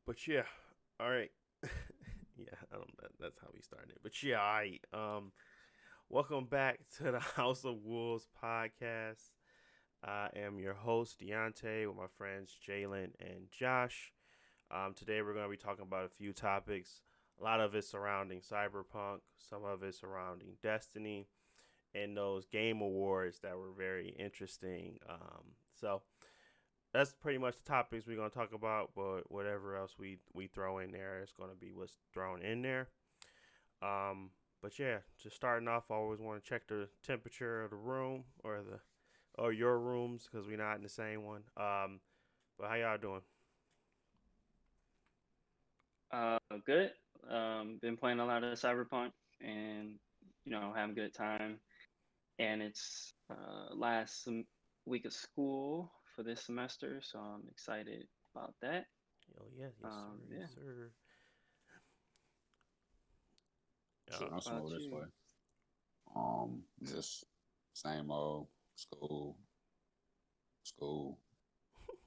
But yeah, all right. Yeah, I don't. That's how we started. But yeah, all right. Welcome back to the House of Wolves podcast. I am your host Deontay with my friends Jalen and Josh. Today we're going to be talking about a few topics. A lot of it surrounding Cyberpunk, some of it surrounding Destiny, and those game awards that were very interesting. So that's pretty much the topics we're gonna talk about. But whatever else we throw in there, it's gonna be what's thrown in there. Um, but yeah, just starting off, I always want to check the temperature of the room or your rooms because we're not in the same one. But how y'all doing? Good. Been playing a lot of Cyberpunk and having a good time. And it's week of school for this semester, so I'm excited about that. Oh yes, yes sir, yes Yeah. sir. Shit, I'm What about smooth this you? way. Just same old school,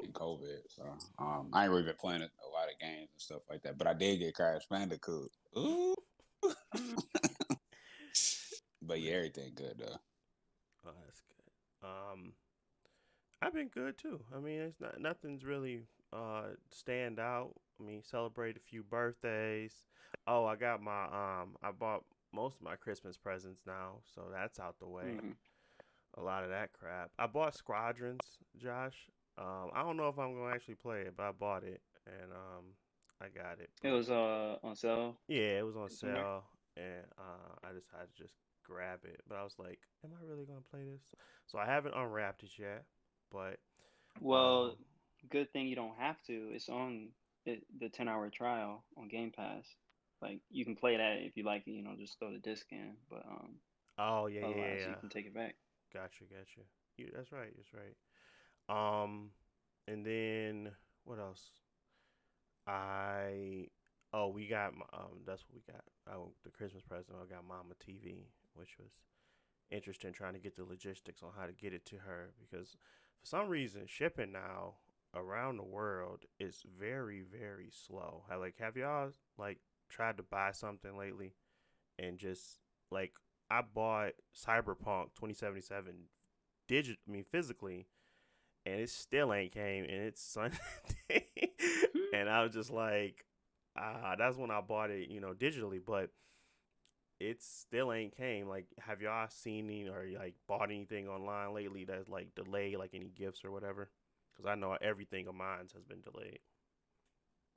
and COVID. So, I ain't really been playing a lot of games and stuff like that. But I did get Crash Bandicoot. Ooh. But yeah, everything good though. Oh, that's good. I've been good too. I mean, it's not nothing's really stand out. I mean, celebrate a few birthdays. Oh, I bought most of my Christmas presents now, so that's out the way. Hmm. A lot of that crap. I bought Squadrons, Josh. I don't know if I'm gonna actually play it, but I bought it and I got it. It But was on sale yeah, it was on somewhere. sale, and I decided to just grab it. But I was like, am I really gonna play this? So I haven't unwrapped it yet, but Well, um, good thing you don't have to. It's on the 10-hour trial on Game Pass. Like you can play that if you like it. Just throw the disc in. But oh yeah, yeah, yeah, otherwise, you yeah. can take it back. Gotcha, gotcha. That's right, that's right. Um, and then what else? I we got that's what we got. The Christmas present. I got Mama TV, which was interesting trying to get the logistics on how to get it to her because for some reason shipping now around the world is very very slow. Have y'all like tried to buy something lately and just like I bought Cyberpunk 2077 physically and it still ain't came and it's Sunday. And I was just like that's when I bought it, digitally, but it still ain't came. Like, have y'all seen any or like bought anything online lately that's like delayed, like any gifts or whatever? Because I know everything of mine has been delayed.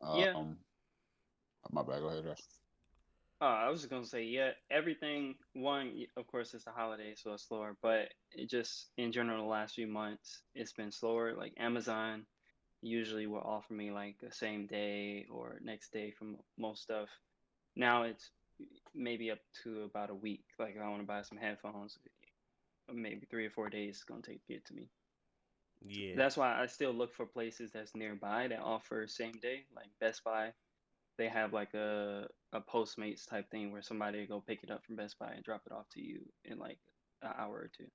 Yeah. Um, my bad. Go ahead, Josh. I was just gonna say, yeah, everything. Of course, it's the holiday, so it's slower. But it just in general, the last few months, it's been slower. Like Amazon usually will offer me like the same day or next day from most stuff. Now it's maybe up to about a week. Like if I want to buy some headphones, maybe 3 or 4 days it's gonna take to get to me. Yeah. That's why I still look for places that's nearby that offer same day, like Best Buy. They have like a Postmates type thing where somebody will go pick it up from Best Buy and drop it off to you in like an hour or two.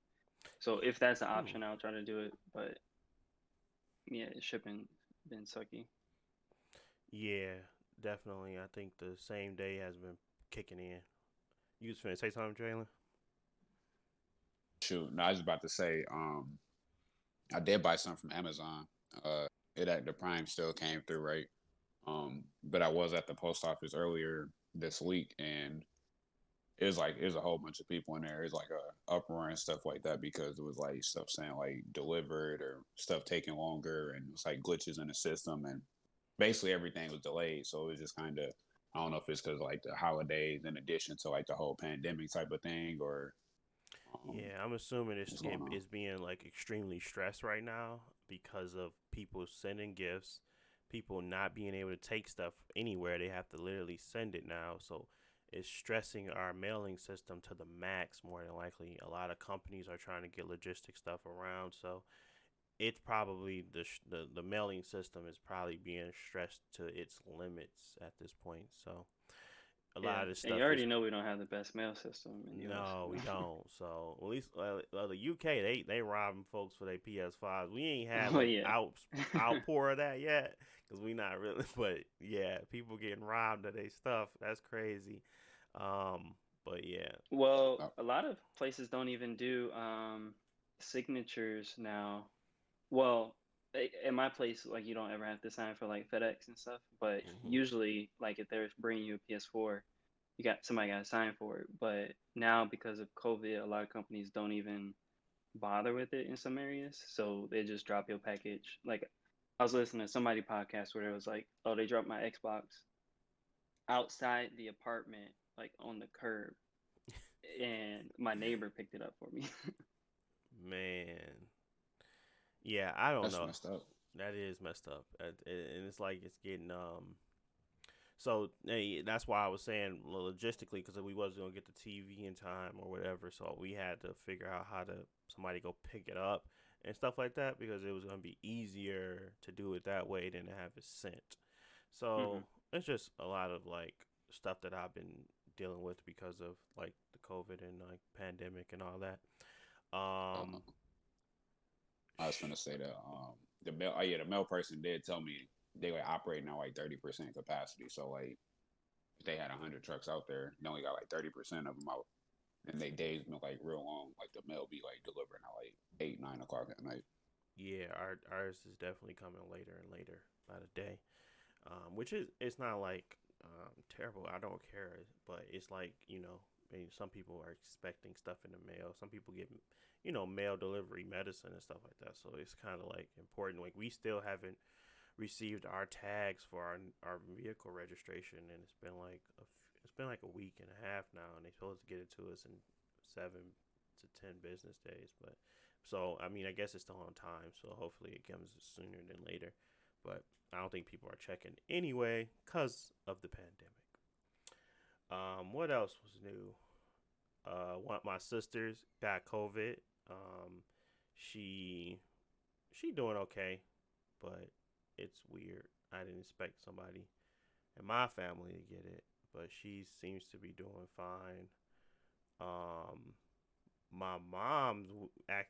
So if that's an Hmm. option, I'll try to do it. But yeah, shipping been sucky. Yeah, definitely. I think the same day has been kicking in. You was finna say something, Jalen? Shoot, no, I was about to say, I did buy something from Amazon. Uh, it at the Prime still came through, right? But I was at the post office earlier this week, and it was a whole bunch of people in there. It was like a uproar and stuff like that because it was like stuff saying like delivered or stuff taking longer, and it's like glitches in the system, and basically everything was delayed. So it was just kind of, I don't know if it's because like the holidays in addition to like the whole pandemic type of thing, or um, Yeah, I'm assuming what's going on. it's being like extremely stressed right now because of people sending gifts, people not being able to take stuff anywhere. They have to literally send it now. So it's stressing our mailing system to the max more than likely. A lot of companies are trying to get logistic stuff around. So it's probably the mailing system is probably being stressed to its limits at this point. So a Yeah, lot of this and you stuff is already know we don't have the best mail system in the U.S. no, we don't. So at least the UK they robbing folks for their PS5s. We ain't had Oh like yeah. outpour of that yet because we not really. But yeah, people getting robbed of their stuff. That's crazy. But yeah, Well, Oh, a lot of places don't even do signatures now. Well, in my place, like you don't ever have to sign for like FedEx and stuff, but hmm usually, like if they're bringing you a PS4, you got somebody got to sign for it. But now because of COVID, a lot of companies don't even bother with it in some areas, so they just drop your package. Like I was listening to somebody podcast where it was like, oh, they dropped my Xbox outside the apartment, like on the curb, and my neighbor picked it up for me. man, yeah, I don't that's know. messed up. That is messed up, and it's like it's getting So hey, that's why I was saying logistically because we wasn't gonna get the TV in time or whatever, so we had to figure out how to somebody go pick it up and stuff like that because it was gonna be easier to do it that way than to have it sent. Hmm. So it's just a lot of like stuff that I've been dealing with because of like the COVID and like pandemic and all that. Um, Uh, I was gonna say that the mail. Oh yeah, the mail person did tell me they were operating at like 30% capacity. So like if they had 100 trucks out there, they only got like 30% of them out, and they days been like real long. Like the mail be like delivering at like 8, 9 o'clock at night. yeah, ours is definitely coming later and later by the day. Which is it's not like terrible. I don't care, but it's like I mean, some people are expecting stuff in the mail. Some people get mail delivery medicine and stuff like that. So it's kind of like important. Like we still haven't received our tags for our vehicle registration, and it's been like a week and a half now, and they're supposed to get it to us in 7 to 10 business days. But so I mean, I guess it's still on time. So hopefully it comes sooner than later. But I don't think people are checking anyway because of the pandemic. What else was new? One of my sisters got COVID. Um, she she doing okay, but it's weird. I didn't expect somebody in my family to get it, but she seems to be doing fine. Um, my mom's act.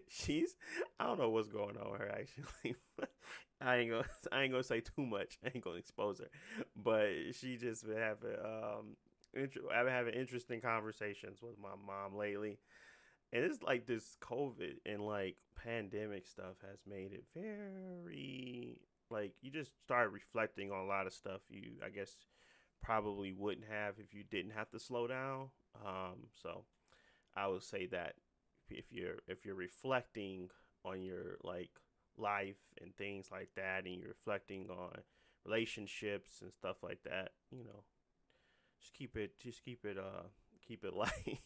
She's I don't know what's going on with her actually. I ain't gonna say too much. I ain't gonna expose her, but she just been having I've been having interesting conversations with my mom lately, and it's like this COVID and like pandemic stuff has made it very like you just start reflecting on a lot of stuff you I guess probably wouldn't have if you didn't have to slow down. So I would say that if you're reflecting on your like life and things like that, and you're reflecting on relationships and stuff like that, keep it light.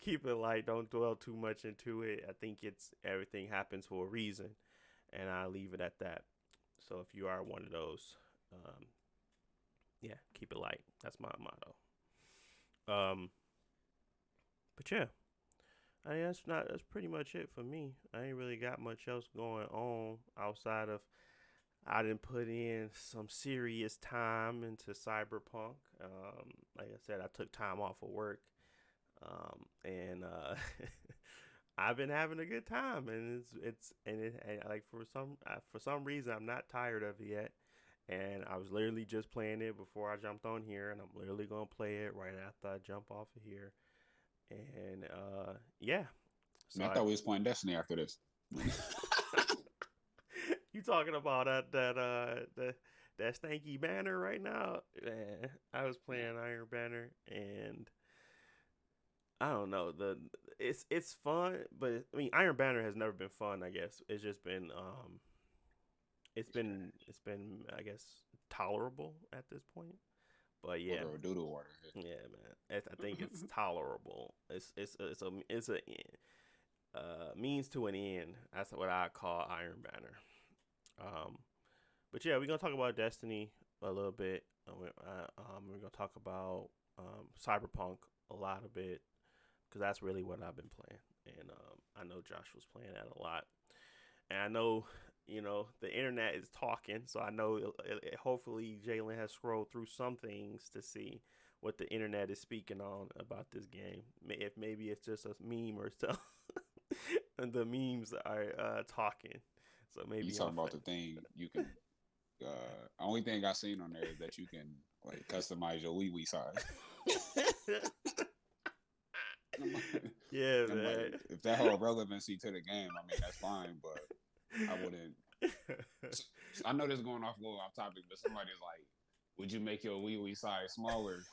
Keep it light. Don't dwell too much into it. I think it's everything happens for a reason, and I leave it at that. So if you are one of those, um, yeah, keep it light. That's my motto. Um, but yeah, that's pretty much it for me. I ain't really got much else going on outside of I didn't put in some serious time into Cyberpunk. Like I said, I took time off of work, and I've been having a good time, and and like for some reason I'm not tired of it yet. And I was literally just playing it before I jumped on here, and I'm literally gonna play it right after I jump off of here. And yeah, I so mean, I thought we was playing Destiny after this. you talking about that stanky banner right now? Man, I was playing Iron Banner, and I don't know it's fun, but I mean Iron Banner has never been fun. I guess it's just been it's been I guess tolerable at this point. But We'll yeah, go doodle water. yeah, man, I think it's tolerable. It's a means to an end. That's what I call Iron Banner. Um, but yeah, we're gonna talk about Destiny a little bit. We're gonna talk about Cyberpunk a lot of bit because that's really what I've been playing, and I know Josh was playing that a lot, and I know the internet is talking, so I know hopefully Jalen has scrolled through some things to see what the internet is speaking on about this game. If maybe it's just a meme or so, and the memes are talking. So maybe You talking about the thing you can. Only thing I seen on there is that you can like customize your wee wee size. Yeah, I'm man. like, if that whole relevancy to the game, I mean that's fine, but I wouldn't. I know this is going off a little off topic, but somebody's like, would you make your wee wee size smaller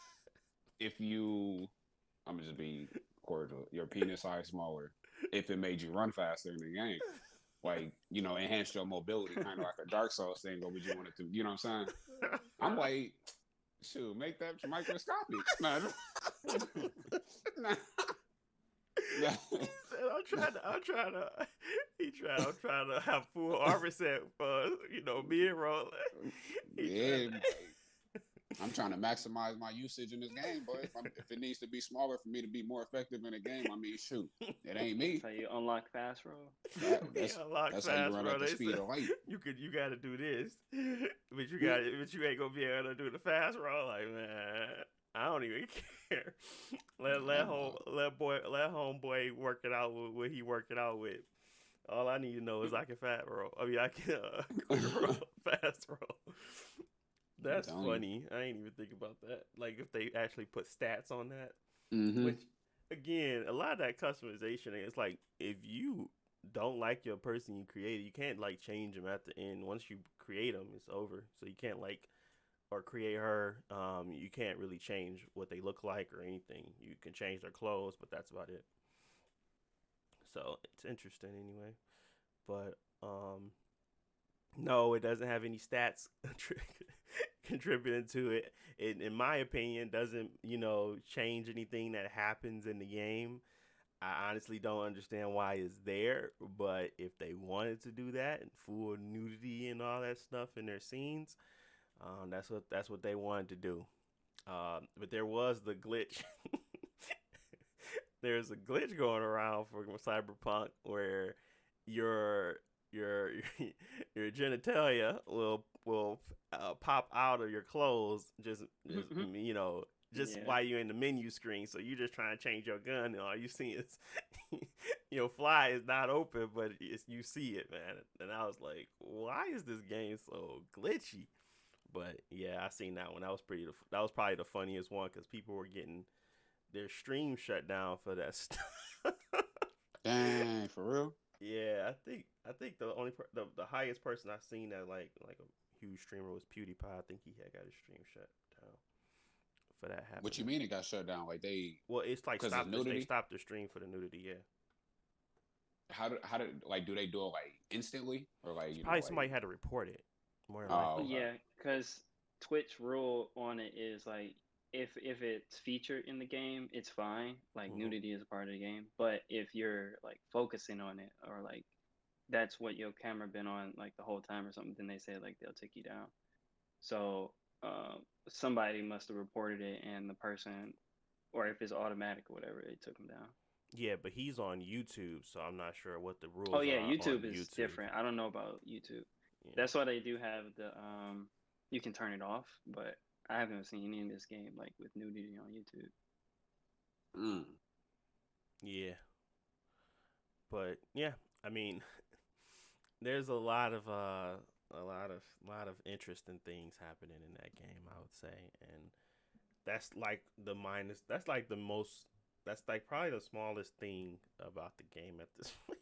if you? I'm gonna just be cordial. Your penis size smaller if it made you run faster in the game. Like, enhance your mobility, kind of like a Dark Souls thing, or would you want it to, you know what I'm saying? I'm like, shoot, make that microscopic. Nah. I'm trying to have full armor set for, mid roll. Yeah, I'm trying to maximize my usage in this game, but if it needs to be smaller for me to be more effective in the game, I mean, shoot, it ain't me. That's how you unlock fast roll. That's how you run at the speed of light. You got to do this, but you ain't gonna be able to do the fast roll. Like, man, I don't even care. Let homeboy work it out with what he working out with. All I need to know is I can fast roll. I mean, I can fast roll. That's funny. I ain't even think about that. Like, if they actually put stats on that. Mm-hmm. Which, again, a lot of that customization is like, if you don't like your person you created, you can't, like, change them at the end. Once you create them, it's over. So you can't, like, or create her, you can't really change what they look like or anything. You can change their clothes, but that's about it. So, it's interesting anyway. But, no, it doesn't have any stats contributing to it. It, in my opinion, doesn't, change anything that happens in the game. I honestly don't understand why it's there, but if they wanted to do that and full nudity and all that stuff in their scenes, that's what they wanted to do. But there was the glitch. There's a glitch going around for Cyberpunk where your genitalia will pop out of your clothes just while you're in the menu screen. So you're just trying to change your gun, and all you see is your fly is not open, but you see it, man. And I was like, why is this game so glitchy? But yeah, I seen that one. That was probably the funniest one because people were getting their stream shut down for that stuff. Dang, for real? Yeah, I think the only the highest person I've seen that like a huge streamer was PewDiePie. I think he had got his stream shut down for that happening. What you mean it got shut down? Like it's like they stopped the stream for the nudity. Yeah. How did like do they do it like instantly or like probably somebody had to report it? More likely. Yeah, because Twitch rule on it is like if it's featured in the game, it's fine. Like nudity is a part of the game. But if you're like focusing on it or like that's what your camera been on like the whole time or something, then they say like they'll take you down. So somebody must have reported it, and the person, or if it's automatic or whatever, they took him down. Yeah, but he's on YouTube, so I'm not sure what the rules are. Oh yeah, YouTube is different. I don't know about YouTube. Yeah. That's why they do have the you can turn it off, but I haven't seen any in this game like with nudity on YouTube. Yeah. But yeah, I mean, there's a lot of interesting things happening in that game, I would say, and that's like probably the smallest thing about the game at this point.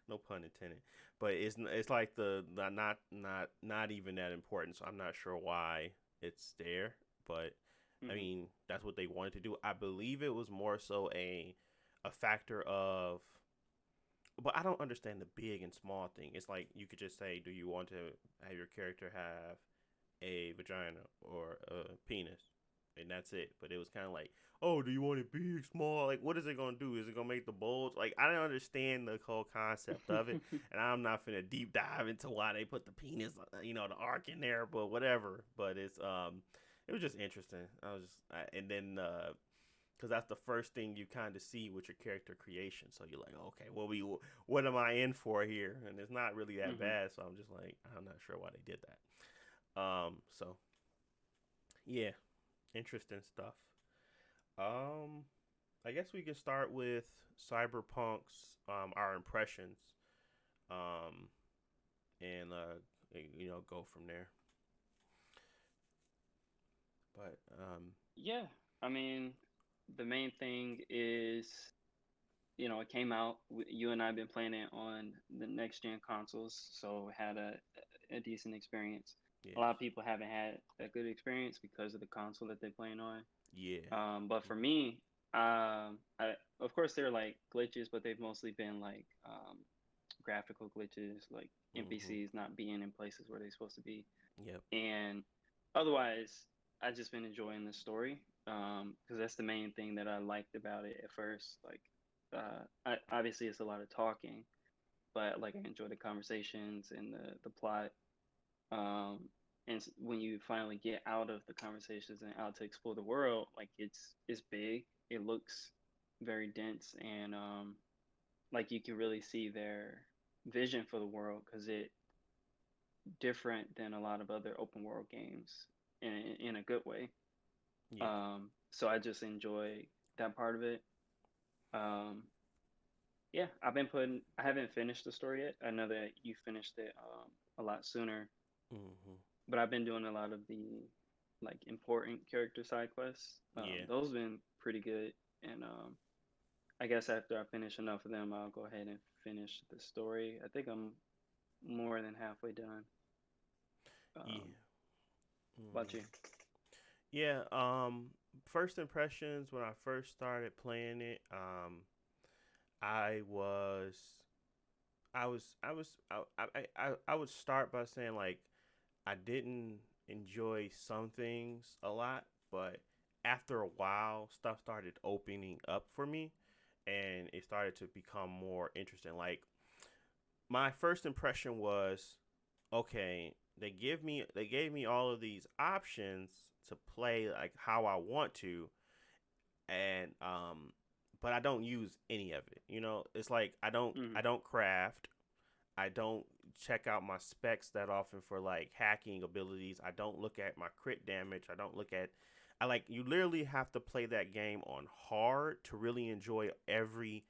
No pun intended. But it's like the not even that important, so I'm not sure why it's there. But I mean, that's what they wanted to do. I believe it was more so a factor of, but I don't understand the big and small thing. It's like you could just say, do you want to have your character have a vagina or a penis? And that's it. But it was kind of like, oh, do you want it big, small? Like, what is it going to do? Is it going to make the bulge? Like, I don't understand the whole concept of it. And I'm not finna deep dive into why they put the penis, the arc in there, but whatever. But it was just interesting. And then because that's the first thing you kind of see with your character creation. So you're like, okay, what am I in for here? And it's not really that Mm-hmm. bad. So I'm just like, I'm not sure why they did that. So yeah, interesting stuff. Um, I guess we can start with Cyberpunk's our impressions. Um, and go from there. But Yeah, I mean, the main thing is, it came out. You and I have been playing it on the next gen consoles, so had a decent experience. A yes, lot of people haven't had a good experience because of the console that they're playing on. yeah, But for me, of course there are like glitches, but they've mostly been like graphical glitches, like mm-hmm, NPCs not being in places where they're supposed to be. yep, And otherwise, I just been enjoying the story because that's the main thing that I liked about it at first. Like, obviously it's a lot of talking, but like I enjoy the conversations and the plot. And when you finally get out of the conversations and out to explore the world, like it's big. It looks very dense, and like you can really see their vision for the world because it different than a lot of other open world games in a good way. yeah. So I just enjoy that part of it. Um, yeah, I haven't finished the story yet. I know that you finished it a lot sooner, Mm-hmm. but I've been doing a lot of the like important character side quests. Yeah. Those have been pretty good, and I guess after I finish enough of them, I'll go ahead and finish the story. I think I'm more than halfway done. Yeah. About Mm-hmm. you? Yeah. First impressions when I first started playing it, I was, I would start by saying like I didn't enjoy some things a lot, but after a while, stuff started opening up for me, and it started to become more interesting. Like my first impression was, okay, they gave me all of these options to play like how I want to, and but I don't use any of it. It's like Mm-hmm. I don't craft. I don't check out my specs that often for like hacking abilities. I don't look at my crit damage. I like you literally have to play that game on hard to really enjoy every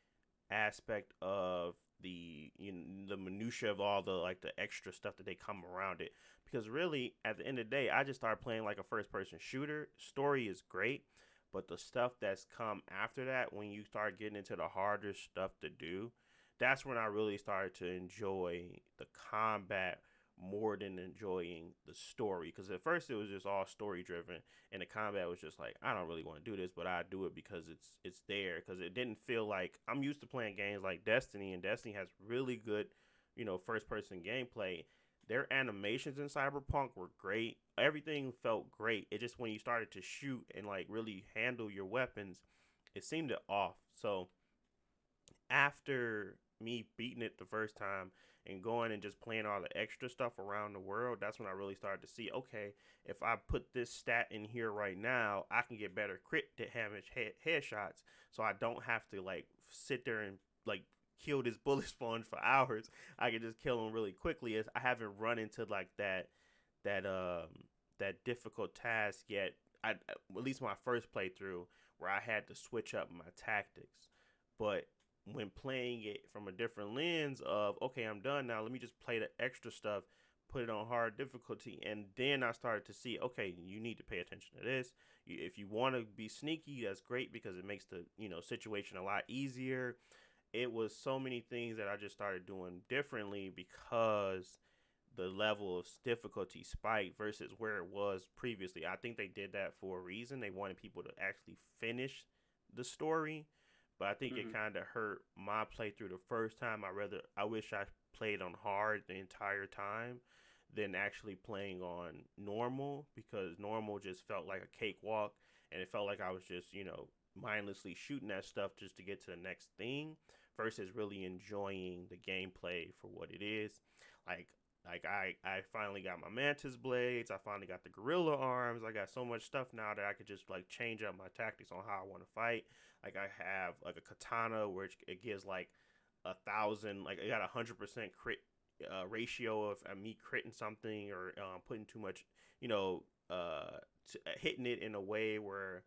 aspect of the minutia of all the like the extra stuff that they come around it, because really at the end of the day I just started playing like a first person shooter. Story is great, but the stuff that's come after that, when you start getting into the harder stuff to do, that's when I really started to enjoy the combat more than enjoying the story. Because at first it was just all story driven, and the combat was just like, I don't really want to do this, but I do it because it's there. Because it didn't feel like I'm used to playing games like Destiny, and Destiny has really good, first person gameplay. Their animations in Cyberpunk were great. Everything felt great. It just when you started to shoot and like really handle your weapons, it seemed off. So after me beating it the first time and going and just playing all the extra stuff around the world, that's when I really started to see, okay, if I put this stat in here right now, I can get better crit damage headshots, so I don't have to like sit there and like kill this bullet sponge for hours. I can just kill them really quickly. As I haven't run into like that that difficult task yet. At least my first playthrough where I had to switch up my tactics, but when playing it from a different lens of, okay, I'm done now, let me just play the extra stuff, put it on hard difficulty, and then I started to see, okay, you need to pay attention to this. If you want to be sneaky, that's great because it makes the situation a lot easier. It was so many things that I just started doing differently because the level of difficulty spiked versus where it was previously. I think they did that for a reason. They wanted people to actually finish the story, but I think it Mm-hmm. kind of hurt my playthrough the first time. I wish I played on hard the entire time than actually playing on normal, because normal just felt like a cakewalk, and it felt like I was just mindlessly shooting that stuff just to get to the next thing versus really enjoying the gameplay for what it is. Like Like I finally got my mantis blades. I finally got the gorilla arms. I got so much stuff now that I could just like change up my tactics on how I want to fight. Like I have like a katana which it gives like 1,000. Like I got 100% crit ratio of me critting something or putting too much, you know, hitting it in a way where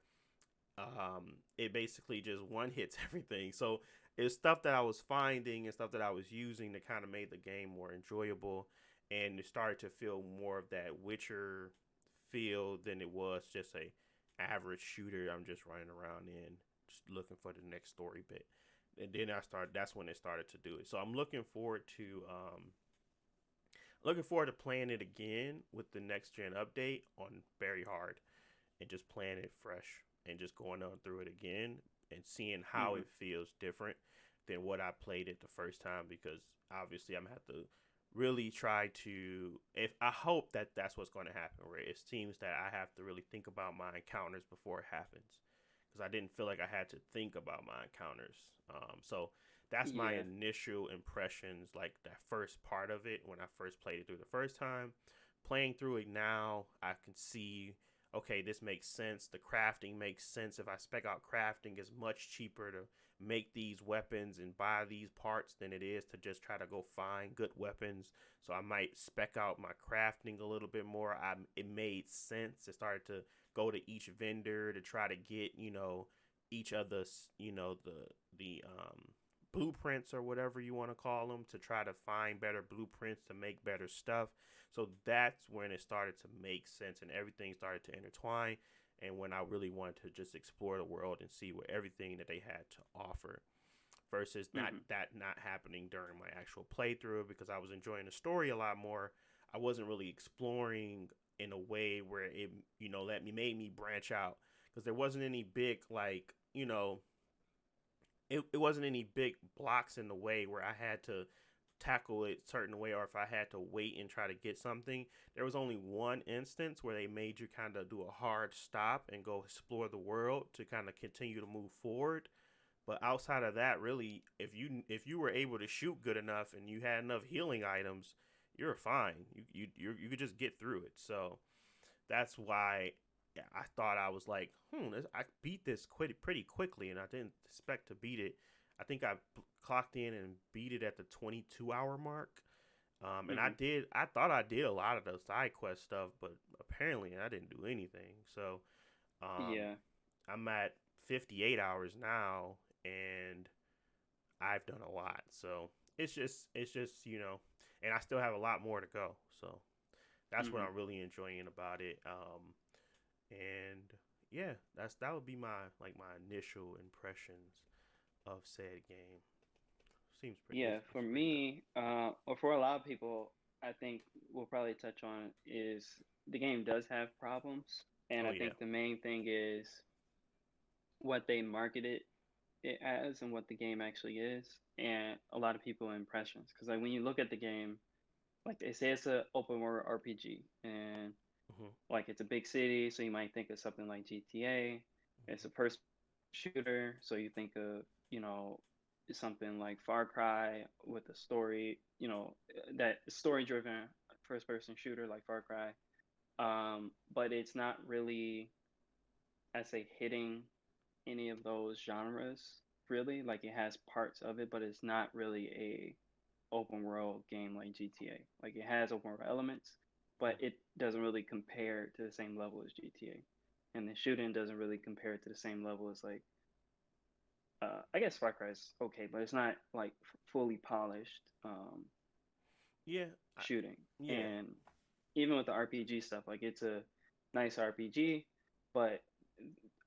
it basically just one hits everything. So it's stuff that I was finding and stuff that I was using that kind of made the game more enjoyable, and it started to feel more of that Witcher feel than it was just a average shooter. I'm just running around in, just looking for the next story bit, and then I started. That's when it started to do it. So I'm looking forward to playing it again with the next gen update on very hard and just playing it fresh and just going on through it again and seeing how Hmm. it feels different than what I played it the first time, because obviously I'm gonna have to really try to, if I hope that that's what's going to happen, where it seems that I have to really think about my encounters before it happens, because I didn't feel like I had to think about my encounters. So that's my Yeah. initial impressions, like that first part of it when I first played it through the first time. Playing through it now, I can see, okay, this makes sense. The crafting makes sense. If I spec out crafting, it's much cheaper to make these weapons and buy these parts than it is to just try to go find good weapons. So I might spec out my crafting a little bit more. It made sense. It started to go to each vendor to try to get, each of the, blueprints or whatever you want to call them, to try to find better blueprints to make better stuff. So that's when it started to make sense and everything started to intertwine, and when I really wanted to just explore the world and see what everything that they had to offer, versus not Hmm. that not happening during my actual playthrough, because I was enjoying the story a lot more. I wasn't really exploring in a way where it, let me made me branch out, because there wasn't any big, like, it wasn't any big blocks in the way where I had to tackle it certain way, or if I had to wait and try to get something. There was only one instance where they made you kind of do a hard stop and go explore the world to kind of continue to move forward. But outside of that, really, if you were able to shoot good enough and you had enough healing items, you're fine. You could just get through it. So that's why, yeah, I thought, I was like, I beat this pretty quickly, and I didn't expect to beat it. I think I clocked in and beat it at the 22-hour mark. And Hmm. I thought I did a lot of the side quest stuff, but apparently I didn't do anything. So um, Yeah. I'm at 58 hours now, and I've done a lot. So it's just, and I still have a lot more to go. So that's what Hmm. I'm really enjoying about it. And yeah, that would be my initial impressions of said game. Seems pretty Yeah. it's For pretty dope. me, or for a lot of people, I think we'll probably touch on is the game does have problems, and Oh I yeah. think the main thing is what they marketed it as and what the game actually is, and a lot of people impressions. Because like when you look at the game, like they say it's a open world RPG, and Hmm. like it's a big city, so you might think of something like GTA. It's a first shooter, so you think of, you know, something like Far Cry with a story, that story driven first person shooter like Far Cry. But it's not really, I say, hitting any of those genres really. Like it has parts of it, but it's not really a open world game like GTA. Like it has open world elements, but Hmm. it doesn't really compare to the same level as GTA. And the shooting doesn't really compare to the same level as like, I guess Far Cry is okay, but it's not like fully polished Yeah. I, shooting. yeah. And even with the RPG stuff, like it's a nice RPG, but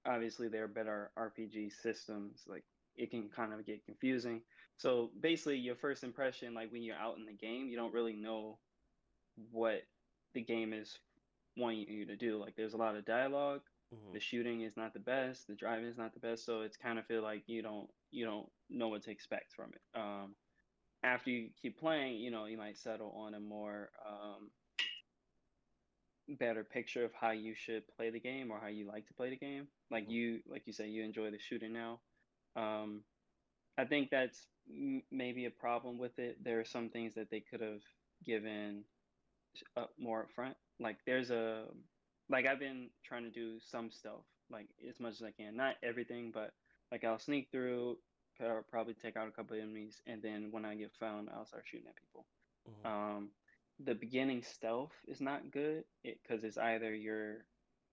obviously there are better RPG systems. Like it can kind of get confusing. So basically, your first impression, like when you're out in the game, you don't really know what the game is wanting you to do. Like there's a lot of dialogue. Hmm. The shooting is not the best. The driving is not the best. So it's kind of feel like you don't know what to expect from it. After you keep playing, you might settle on a more better picture of how you should play the game or how you like to play the game. Hmm. Like you say, you enjoy the shooting now. Um, I think that's maybe a problem with it. There are some things that they could have given. more upfront. Like there's a like I've been trying to do some stuff like as much as I can. Not everything, but like I'll sneak through, probably take out a couple of enemies, and then when I get found, I'll start shooting at people. Mm-hmm. Um, the beginning stealth is not good because it's either you're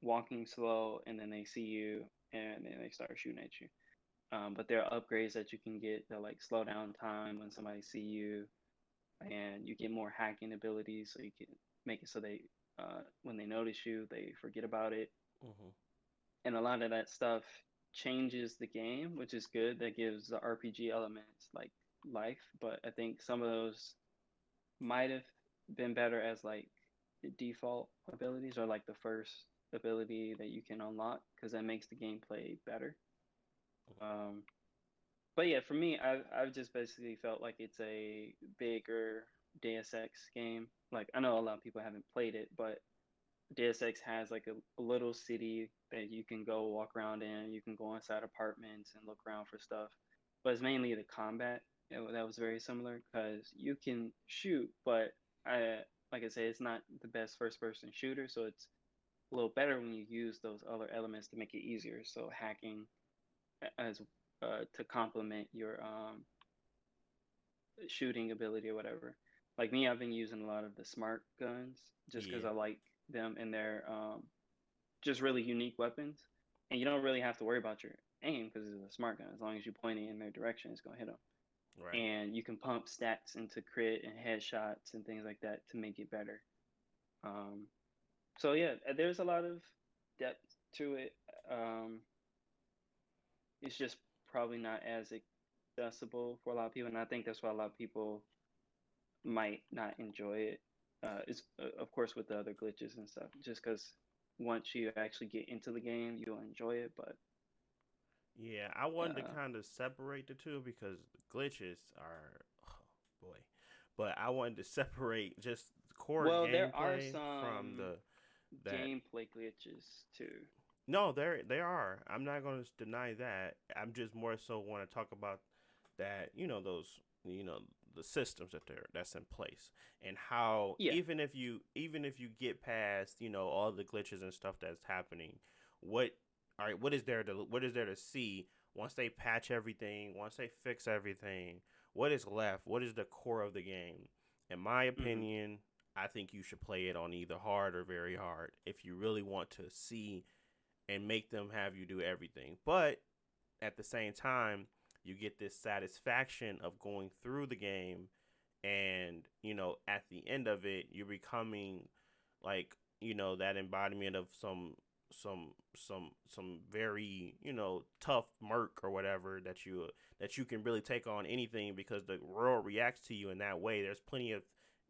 walking slow and then they see you and then they start shooting at you. But there are upgrades that you can get that like slow down time when somebody see you, and you get more hacking abilities, so you can make it so they when they notice you, they forget about it. Mm-hmm. And a lot of that stuff changes the game, which is good. That gives the RPG elements like life, but I think some of those might have been better as like the default abilities or like the first ability that you can unlock because that makes the gameplay better. Um, but yeah, for me, I've just basically felt like it's a bigger Deus Ex game. Like I know a lot of people haven't played it, but Deus Ex has like a little city that you can go walk around in. You can go inside apartments and look around for stuff. But it's mainly the combat that was very similar because you can shoot, but like I say, it's not the best first person shooter, so it's a little better when you use those other elements to make it easier. So hacking as to complement your shooting ability or whatever. Like me, I've been using a lot of the smart guns just because Yeah. I like them and they're just really unique weapons. And you don't really have to worry about your aim because it's a smart gun. As long as you point it in their direction, it's gonna hit them. Right. And you can pump stats into crit and headshots and things like that to make it better. Um, so yeah, there's a lot of depth to it. Um, it's just probably not as accessible for a lot of people, and I think that's why a lot of people might not enjoy it. It's of course with the other glitches and stuff, just because once you actually get into the game, you'll enjoy it. But Yeah, I wanted to uh, kind of separate the two because glitches are, oh boy, but I wanted to separate just core well, there are gameplay from some the that. gameplay glitches too. No, they are. I'm not going to deny that. I'm just more so want to talk about that. Those. The systems that's in place and how Yeah. even if you get past all the glitches and stuff that's happening, what all right, what is there to see once they patch everything, once they fix everything, what is left, what is the core of the game? In my Hmm. opinion, I think you should play it on either hard or very hard if you really want to see and make them have you do everything. But at the same time, you get this satisfaction of going through the game, and at the end of it, you're becoming like that embodiment of some very tough merc or whatever that you can really take on anything because the world reacts to you in that way. There's plenty of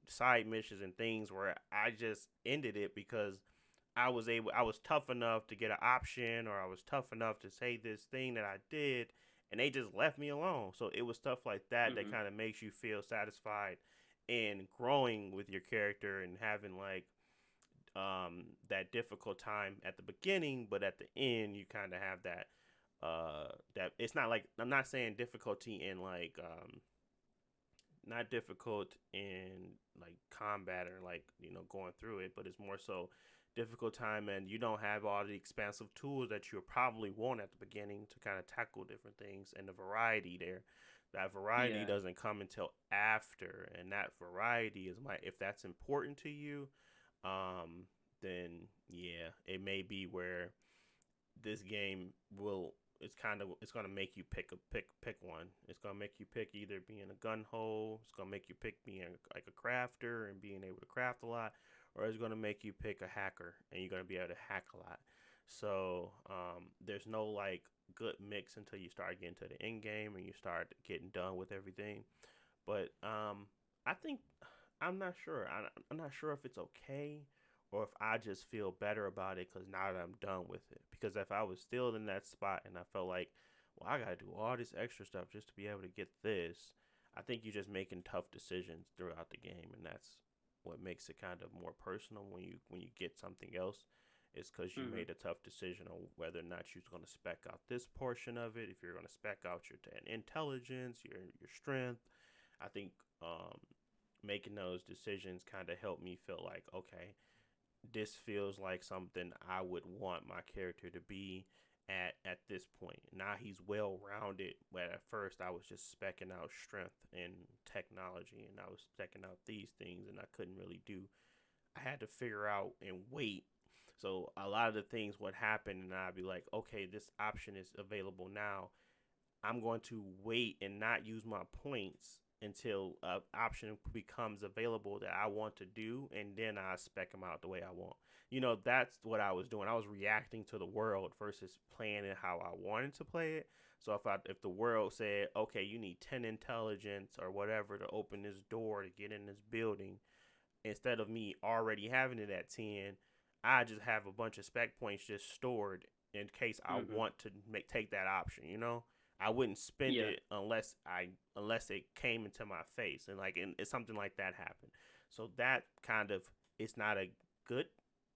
side missions and things where I just ended it because I was tough enough to get an option, or I was tough enough to say this thing that I did, and they just left me alone. So it was stuff like that that Hmm. kind of makes you feel satisfied in growing with your character and having like that difficult time at the beginning, but at the end you kind of have that it's not like, I'm not saying difficulty in like not difficult in like combat or like going through it, but it's more so difficult time, and you don't have all the expansive tools that you probably want at the beginning to kind of tackle different things, and the variety there, that variety Yeah. doesn't come until after, and that variety is my, if that's important to you, then yeah, it may be where this game will, it's gonna make you pick one. It's gonna make you pick either being a gun hole. It's gonna make you pick being like a crafter and being able to craft a lot, or it's gonna make you pick a hacker and you're gonna be able to hack a lot. So there's no like good mix until you start getting to the end game and you start getting done with everything. But I think, I'm not sure if it's okay or if I just feel better about it because now that I'm done with it. Because if I was still in that spot and I felt like, well, I gotta do all this extra stuff just to be able to get this, I think you're just making tough decisions throughout the game, and that's what makes it kind of more personal when you get something else. It's because you Hmm. made a tough decision on whether or not you're going to spec out this portion of it. If you're going to spec out your intelligence, your strength, I think making those decisions kind of helped me feel like, okay, this feels like something I would want my character to be at this point. Now he's well rounded, but at first I was just specking out strength and technology, and I was specking out these things, and I couldn't really do. I had to figure out and wait. So a lot of the things would happen, and I'd be like, okay, this option is available now. I'm going to wait and not use my points until an option becomes available that I want to do, and then I spec them out the way I want. That's what I was doing. I was reacting to the world versus playing it how I wanted to play it. So if the world said, okay, you need 10 intelligence or whatever to open this door to get in this building, instead of me already having it at 10, I just have a bunch of spec points just stored in case I Mm-hmm. want to take that option. I wouldn't spend Yeah. it unless it came into my face, and it's something like that happened. So that kind of, it's not a good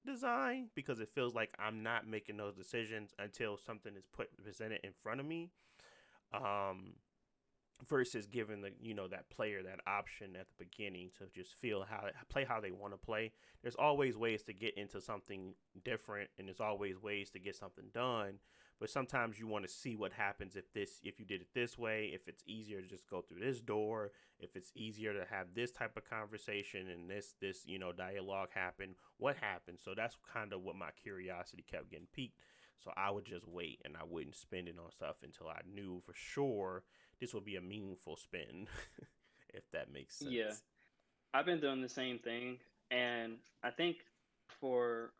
design because it feels like I'm not making those decisions until something is presented in front of me. Um, versus giving that player that option at the beginning to just feel play how they want to play. There's always ways to get into something different, and there's always ways to get something done. But sometimes you want to see what happens if you did it this way, if it's easier to just go through this door, if it's easier to have this type of conversation and this dialogue happen, what happens. So that's kind of what my curiosity kept getting piqued. So I would just wait and I wouldn't spend it on stuff until I knew for sure this will be a meaningful spin, if that makes Yeah. sense. I've been doing the same thing, and I think for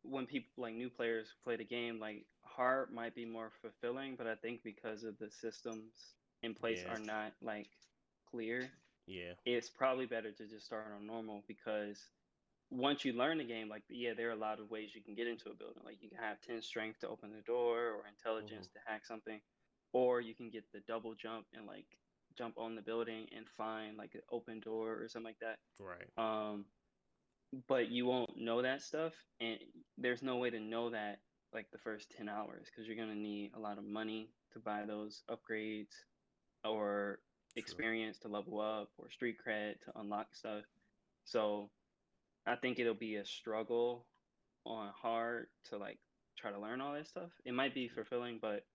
when people like new players play the game, like hard might be more fulfilling, but I think because of the systems in place Yeah, are not like clear, yeah, it's probably better to just start on normal because once you learn the game, like yeah, there are a lot of ways you can get into a building. Like you can have 10 strength to open the door or hmm, intelligence to hack something, or you can get the double jump and like jump on the building and find like an open door or something like that. right, But you won't know that stuff, and there's no way to know that like the first 10 hours because you're going to need a lot of money to buy those upgrades or true, experience to level up or street cred to unlock stuff. So I think it'll be a struggle on hard to like try to learn all that stuff. It might be fulfilling, but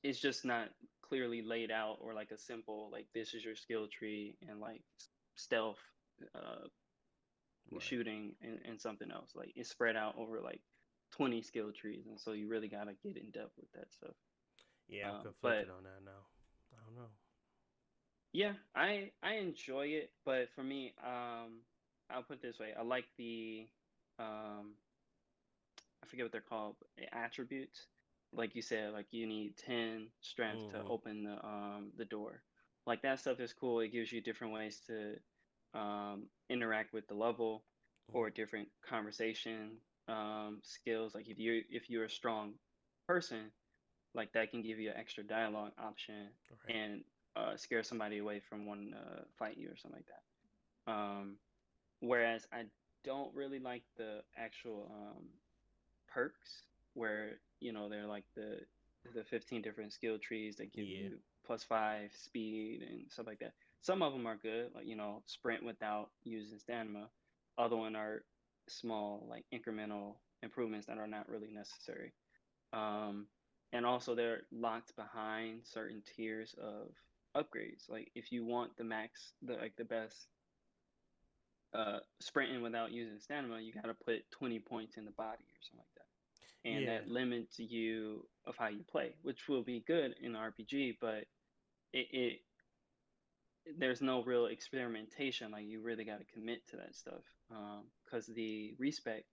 it's just not clearly laid out or like a simple like this is your skill tree and like stealth uh, right. shooting and something else. Like it's spread out over like 20 skill trees, and so you really gotta get in depth with that stuff. Yeah, I'm But conflicted on that now. I don't know. yeah, I enjoy it, but for me, I'll put it this way: I like the um, I forget what they're called, attributes. Like you said, like you need 10 strength to Hmm. open the door. Like that stuff is cool. It gives you different ways to interact with the level or different conversation skills. Like if you're a strong person, like that can give you an extra dialogue option Right. and scare somebody away from wanting to fight you or something like that. Whereas I don't really like the actual perks where they're like the 15 different skill trees that give Yeah. you +5 speed and stuff like that. Some of them are good, like sprint without using stamina. Other one are small, like incremental improvements that are not really necessary. Um, and also they're locked behind certain tiers of upgrades. Like if you want the max, the best sprinting without using stamina, you got to put 20 points in the body or something like that, and Yeah. that limits you of how you play, which will be good in RPG, but it there's no real experimentation. Like you really got to commit to that stuff because the respec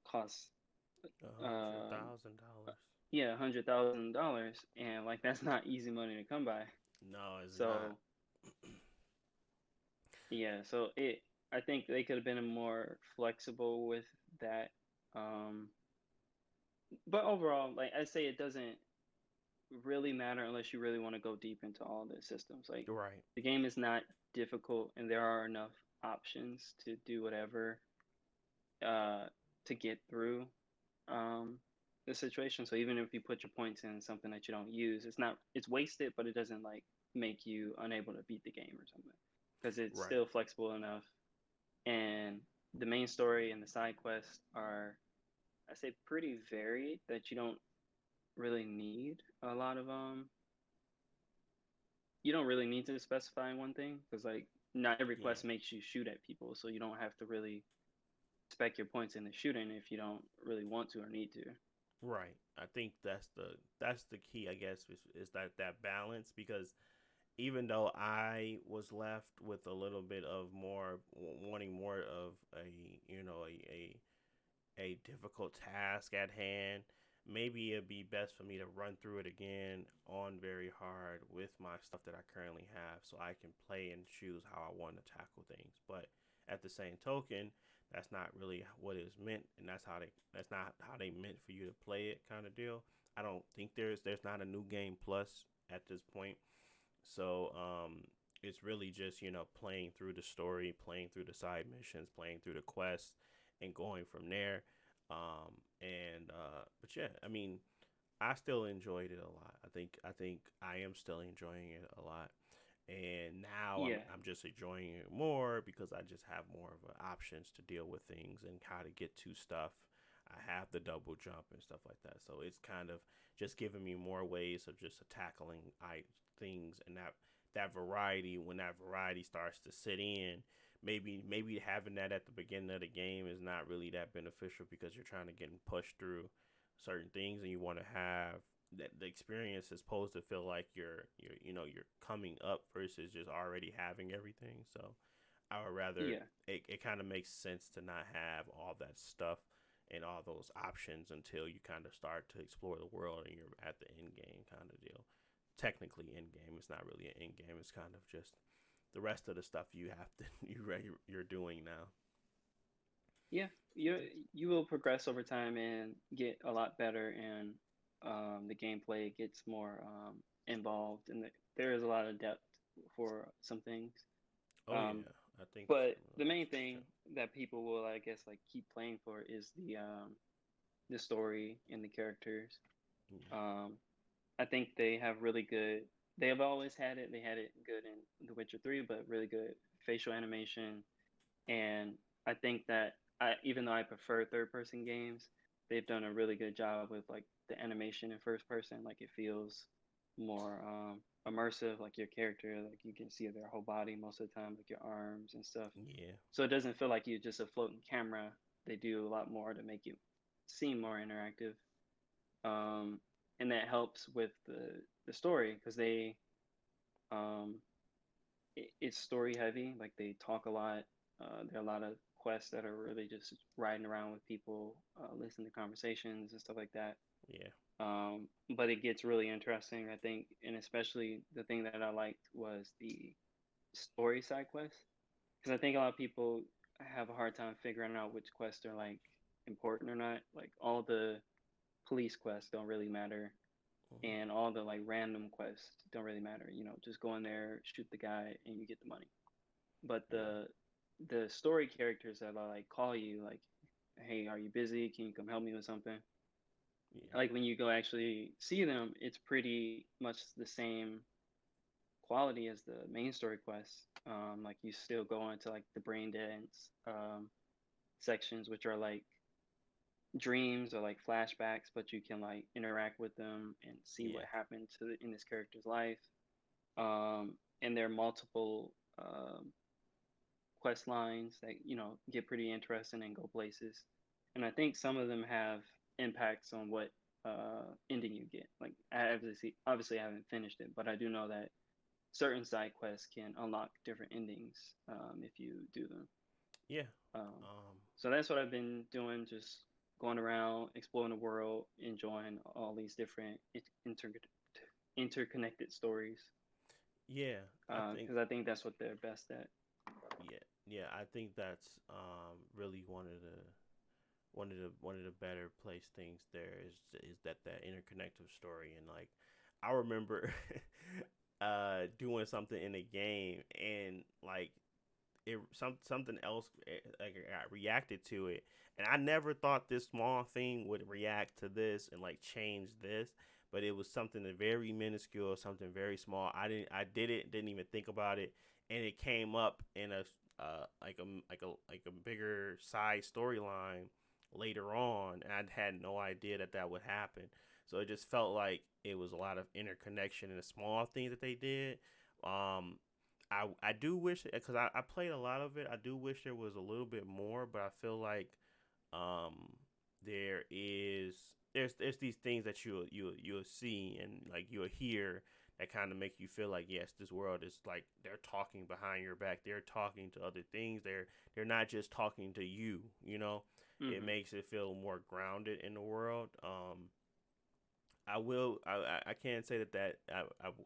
costs um, $100,000. yeah, $100,000, and like that's not easy money to come by. No, it's not. So yeah, so I think they could have been more flexible with that. Um, but overall, like I say, it doesn't really matter unless you really want to go deep into all the systems. Like Right. the game is not difficult, and there are enough options to do whatever uh, to get through um, the situation. So even if you put your points in something that you don't use, it's wasted, but it doesn't like make you unable to beat the game or something. because it's Right. still flexible enough. And the main story and the side quests are, I say, pretty varied that you don't really need a lot of you don't really need to specify one thing because like not every Yeah. quest makes you shoot at people, so you don't have to really spec your points into shooting if you don't really want to or need to. Right. I think that's the key, I guess, is that balance, because even though I was left with a little bit of more wanting more of a a difficult task at hand, maybe it'd be best for me to run through it again on very hard with my stuff that I currently have, so I can play and choose how I want to tackle things. But at the same token, that's not really what it was meant, and that's not how they meant for you to play it, kind of deal. I don't think there's not a new game plus at this point, so it's really just playing through the story, playing through the side missions, playing through the quests, and going from there. And But yeah, I mean, I still enjoyed it a lot. I think I am still enjoying it a lot. And now I'm Yeah, I'm just enjoying it more because I just have more of options to deal with things and how to get to stuff. I have the double jump and stuff like that, so it's kind of just giving me more ways of just tackling things, and that variety. When that variety starts to sit in, maybe having that at the beginning of the game is not really that beneficial because you're trying to get pushed through certain things, and you want to have that the experience is supposed to feel like you're coming up versus just already having everything. So I would rather yeah, it kind of makes sense to not have all that stuff and all those options until you kind of start to explore the world and you're at the end game kind of deal. Technically, end game. It's not really an end game. It's kind of just the rest of the stuff you have to you're doing now. yeah. You will progress over time and get a lot better, and the gameplay gets more involved, and there is a lot of depth for some things. Oh Um, yeah, I think but the that's main for thing sure. that people will, I guess, like keep playing for is the story and the characters. Yeah, Um, I think they have really good. They have always had it. They had it good in The Witcher 3, but really good facial animation. And I think that even though I prefer third person games, they've done a really good job with like the animation in first person. Like it feels more immersive. Like your character, like you can see their whole body most of the time, like your arms and stuff. yeah, So it doesn't feel like you're just a floating camera. They do a lot more to make it seem more interactive. Um, and that helps with the story because um, it's story heavy. Like they talk a lot. There are a lot of quests that are really just riding around with people, listening to conversations and stuff like that. yeah, But it gets really interesting, I think, and especially the thing that I liked was the story side quests, because I think a lot of people have a hard time figuring out which quests are like important or not. Like all the police quests don't really matter, hmm, and all the like random quests don't really matter. Just go in there, shoot the guy, and you get the money. But yeah, the story characters that like call you like, hey, are you busy? Can you come help me with something? yeah, Like when you go actually see them, it's pretty much the same quality as the main story quests. Like you still go into like the brain dance sections, which are like dreams or like flashbacks, but you can like interact with them and see what yeah, happened in this character's life. And there are multiple quest lines that get pretty interesting and go places. And I think some of them have impacts on what ending you get. Like I obviously I haven't finished it, but I do know that certain side quests can unlock different endings if you do them. yeah. Um, Um, so that's what I've been doing, just going around, exploring the world, enjoying all these different interconnected stories. yeah. I think Because I think that's what they're best at. yeah, yeah. I think that's really one of the better place things there is that interconnective story, and like I remember doing something in a game and like something else, like I reacted to it, and I never thought this small thing would react to this and like change this, but it was something that very minuscule, something very small. I did it, didn't even think about it, and it came up in a like a bigger side storyline later on, and I had no idea that that would happen. So it just felt like it was a lot of interconnection and a small thing that they did. Um, I do wish, because I played a lot of it. I do wish there was a little bit more, but I feel like um there is there's these things that you'll see and like you'll hear that kind of make you feel like, yes, this world is like they're talking behind your back. They're talking to other things. They're not just talking to you. You know, it Mm-hmm. makes it feel more grounded in the world. I can't say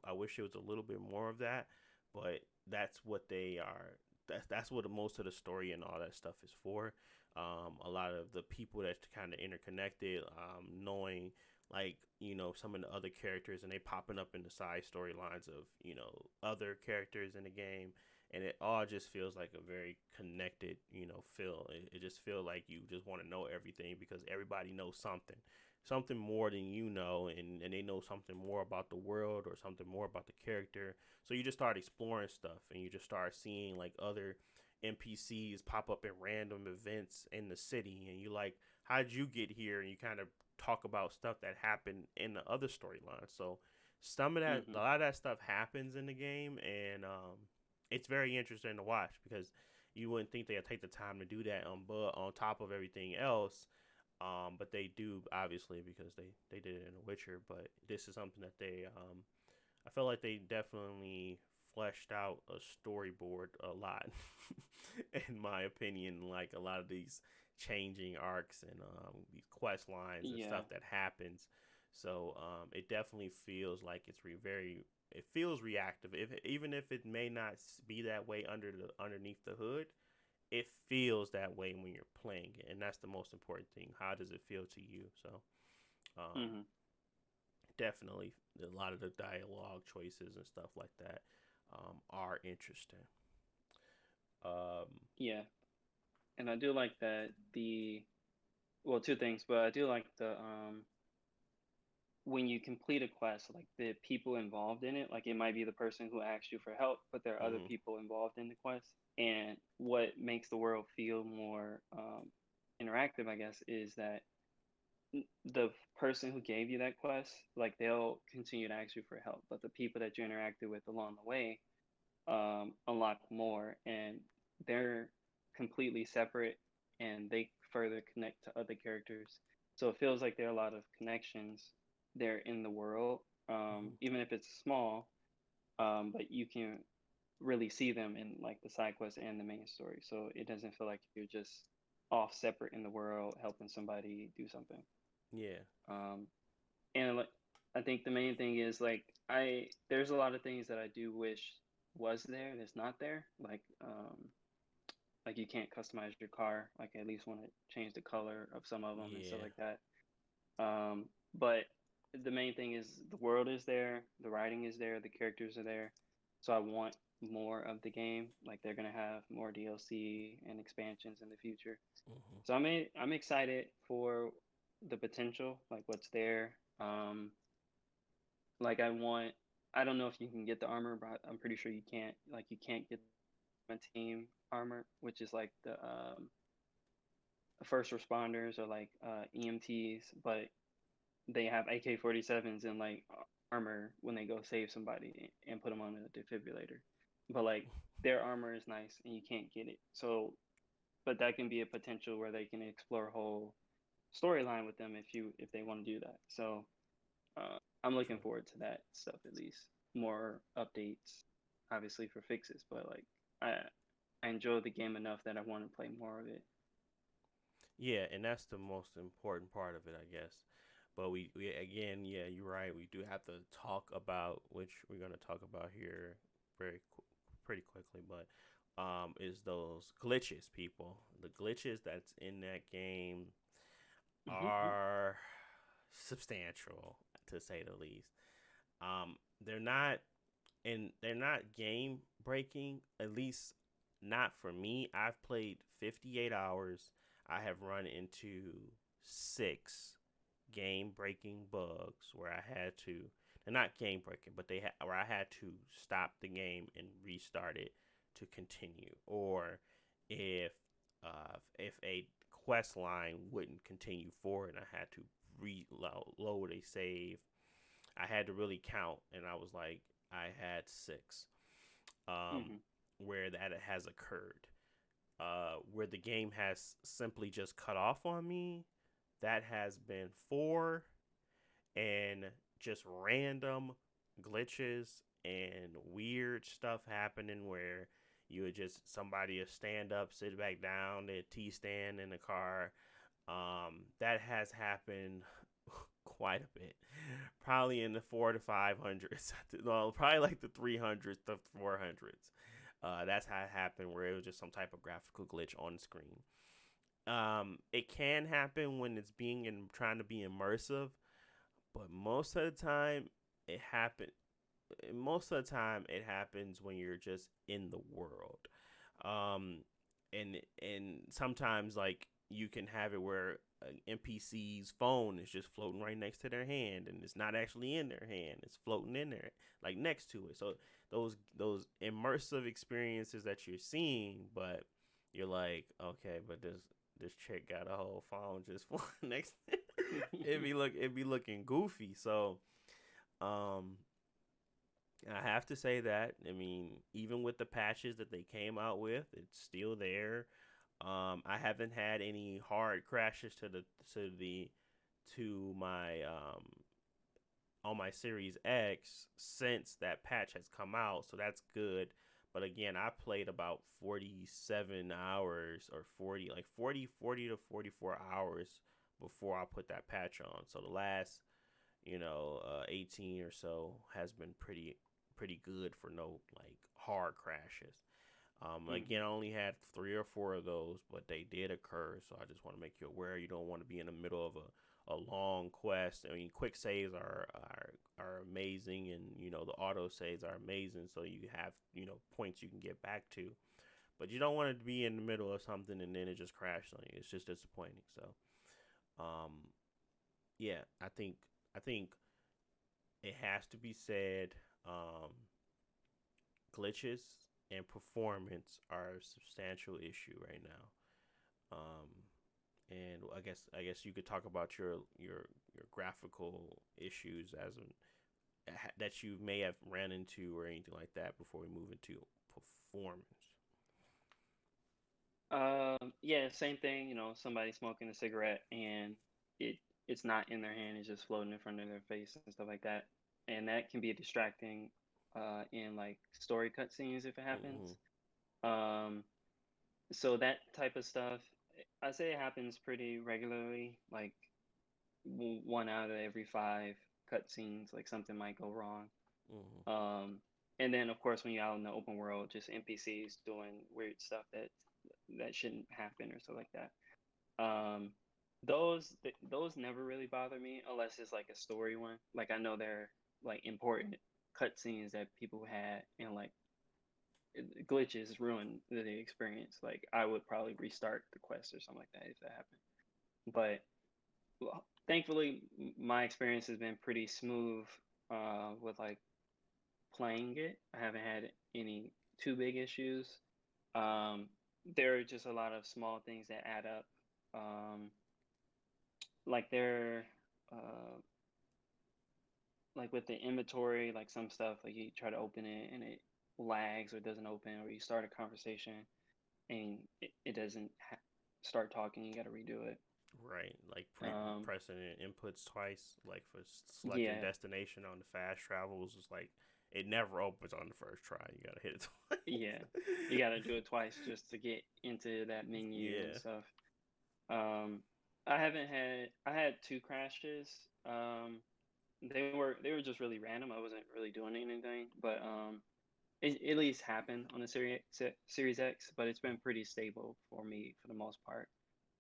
I wish it was a little bit more of that, but that's what they are. That's what most of the story and all that stuff is for. A lot of the people that's kind of interconnected, knowing like some of the other characters, and they popping up in the side storylines of other characters in the game, and it all just feels like a very connected feel. It just feels like you just want to know everything because everybody knows something more than and they know something more about the world or something more about the character. So you just start exploring stuff and you just start seeing like other NPCs pop up in random events in the city, and you like, how'd you get here? And you kind of talk about stuff that happened in the other storylines. So a Mm-hmm. lot of that stuff happens in the game, and it's very interesting to watch because you wouldn't think they'd take the time to do that but on top of everything else. But they do, obviously, because they did it in The Witcher. But this is something that I feel like they definitely fleshed out a storyboard a lot, in my opinion. Like a lot of these changing arcs and these quest lines and Yeah. stuff that happens. So it definitely feels like it feels reactive. Even if it may not be that way underneath the hood, it feels that way when you're playing it, and that's the most important thing. How does it feel to you? So um, Mm-hmm. definitely a lot of the dialogue choices and stuff like that are interesting. um, Yeah. And I do like that two things, but I do like the when you complete a quest, like the people involved in it, like it might be the person who asked you for help, but there are other mm-hmm, people involved in the quest. And what makes the world feel more interactive, I guess, is that the person who gave you that quest, like they'll continue to ask you for help, but the people that you interacted with along the way unlock more, and they're completely separate, and they further connect to other characters. So it feels like there are a lot of connections there in the world, mm-hmm. even if it's small, but you can really see them in like the side quest and the main story. So it doesn't feel like you're just off separate in the world helping somebody do something. Yeah, Um, and like I think the main thing is like I there's a lot of things that I do wish was there that's not there. Like you can't customize your car. Like I at least want to change the color of some of them and stuff yeah, like that. But the main thing is the world is there, the writing is there, the characters are there. So I want more of the game. Like they're gonna have more DLC and expansions in the future. mm-hmm. So I'm excited for the potential, like what's there. Like I don't know if you can get the armor, but I'm pretty sure you can't. Like you can't get the team armor, which is like the first responders or like EMTs, but they have AK-47s and like armor when they go save somebody and put them on a defibrillator. But like their armor is nice and you can't get it. So, but that can be a potential where they can explore a whole storyline with them if they want to do that. So I'm looking True. forward to that stuff at least. More updates, obviously for fixes, but like I enjoy the game enough that I want to play more of it. Yeah, and that's the most important part of it, I guess. But we again, yeah, you're right. We do have to talk about, which we're gonna talk about here pretty quickly. But is those glitches, people? The glitches that's in that game Hmm. are substantial, to say the least. They're not, and they're not game breaking. At least not for me. I've played 58 hours. I have run into 6 game breaking bugs where I had to. They're not game breaking, but where I had to stop the game and restart it to continue, or if if a quest line wouldn't continue forward and I had to reload a save. I had to really count, and I was like, I had six, um, Mm-hmm. where that has occurred. Where the game has simply just cut off on me, that has been four, and just random glitches and weird stuff happening where you would just somebody would stand up, sit back down, they T stand in the car. That has happened quite a bit. Probably in the 400 to 500s. Well, probably like the 300s to 400s. That's how it happened, where it was just some type of graphical glitch on the screen. It can happen when it's being trying to be immersive, but most of the time it happen. Most of the time it happens when you're just in the world, um, and sometimes like you can have it where an NPC's phone is just floating right next to their hand, and it's not actually in their hand; it's floating in there, like next to it. So those immersive experiences that you're seeing, but you're like, okay, but this chick got a whole phone just next. It'd be looking goofy. So um, I have to say that. I mean, even with the patches that they came out with, it's still there. I haven't had any hard crashes to the to my on my Series X since that patch has come out, so that's good. But again, I played about 47 hours or 40 to 44 hours before I put that patch on. So the last, 18 or so has been pretty good for no like hard crashes. Mm-hmm. Again, I only had 3 or 4 of those, but they did occur. So I just want to make you aware. You don't want to be in the middle of a long quest. I mean, quick saves are amazing, and the auto saves are amazing. So you have points you can get back to, but you don't want it to be in the middle of something and then it just crashed on you. It's just disappointing. So, um, yeah, I think it has to be said. Um, Glitches and performance are a substantial issue right now. And I guess you could talk about your graphical issues that you may have ran into or anything like that before we move into performance. Yeah, same thing. Somebody smoking a cigarette and it it's not in their hand; it's just floating in front of their face and stuff like that. And that can be distracting, in like story cutscenes if it happens. Mm-hmm. Um, so that type of stuff, I say it happens pretty regularly. Like one out of every five cutscenes, like something might go wrong. Mm-hmm. Um, and then of course when you're out in the open world, just NPCs doing weird stuff that shouldn't happen or stuff like that. Um, those never really bother me unless it's like a story one. Like I know they're like important cutscenes that people had, and like glitches ruin the experience. Like I would probably restart the quest or something like that if that happened. But well, thankfully, my experience has been pretty smooth, with like playing it. I haven't had any too big issues. Um, there are just a lot of small things that add up. Um, like there, uh, like with the inventory, like some stuff, like you try to open it and it lags or doesn't open, or you start a conversation and it doesn't start talking. You got to redo it. Right, like Um, pressing inputs twice, like for selecting yeah, destination on the fast travel was just like it never opens on the first try. You gotta hit it yeah, twice. you got to do it twice just to get into that menu and Yeah. stuff. Um, I had two crashes. They were just really random. I wasn't really doing anything, but it at least happened on the Series X. But it's been pretty stable for me for the most part.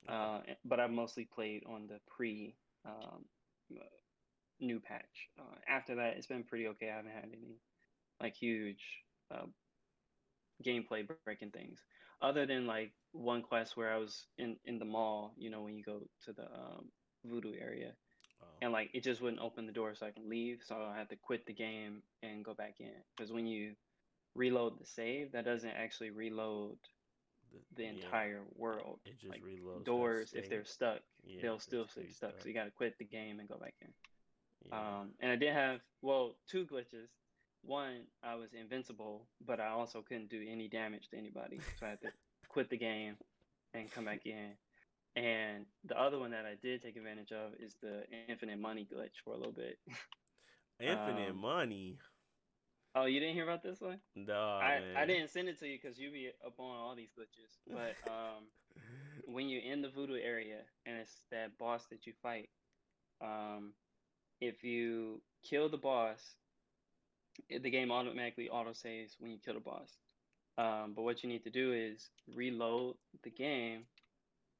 Okay. But I've mostly played on the pre um, uh, new patch. After that, it's been pretty okay. I haven't had any like huge uh, gameplay breaking things, other than like one quest where I was in the mall. When you go to the voodoo area, Oh. and like it just wouldn't open the door so I can leave, so I had to quit the game and go back in. Because when you reload the save, that doesn't actually reload the Yeah, entire world. it just Like reloads that doors, if state. they're stuck, Yeah, they'll still stay basically stuck. stuck. So you got to quit the game and go back in. Yeah. And I did have, well, two glitches. One, I was invincible, but I also couldn't do any damage to anybody. So I had to quit the game and come back in. And the other one that I did take advantage of is the infinite money glitch for a little bit. Infinite Um, money. oh, you didn't hear about this one? Nah, I man. didn't send it to you because you be up on all these glitches. But when you're in the voodoo area and it's that boss that you fight, um, if you kill the boss, the game automatically auto saves when you kill the boss. But what you need to do is reload the game,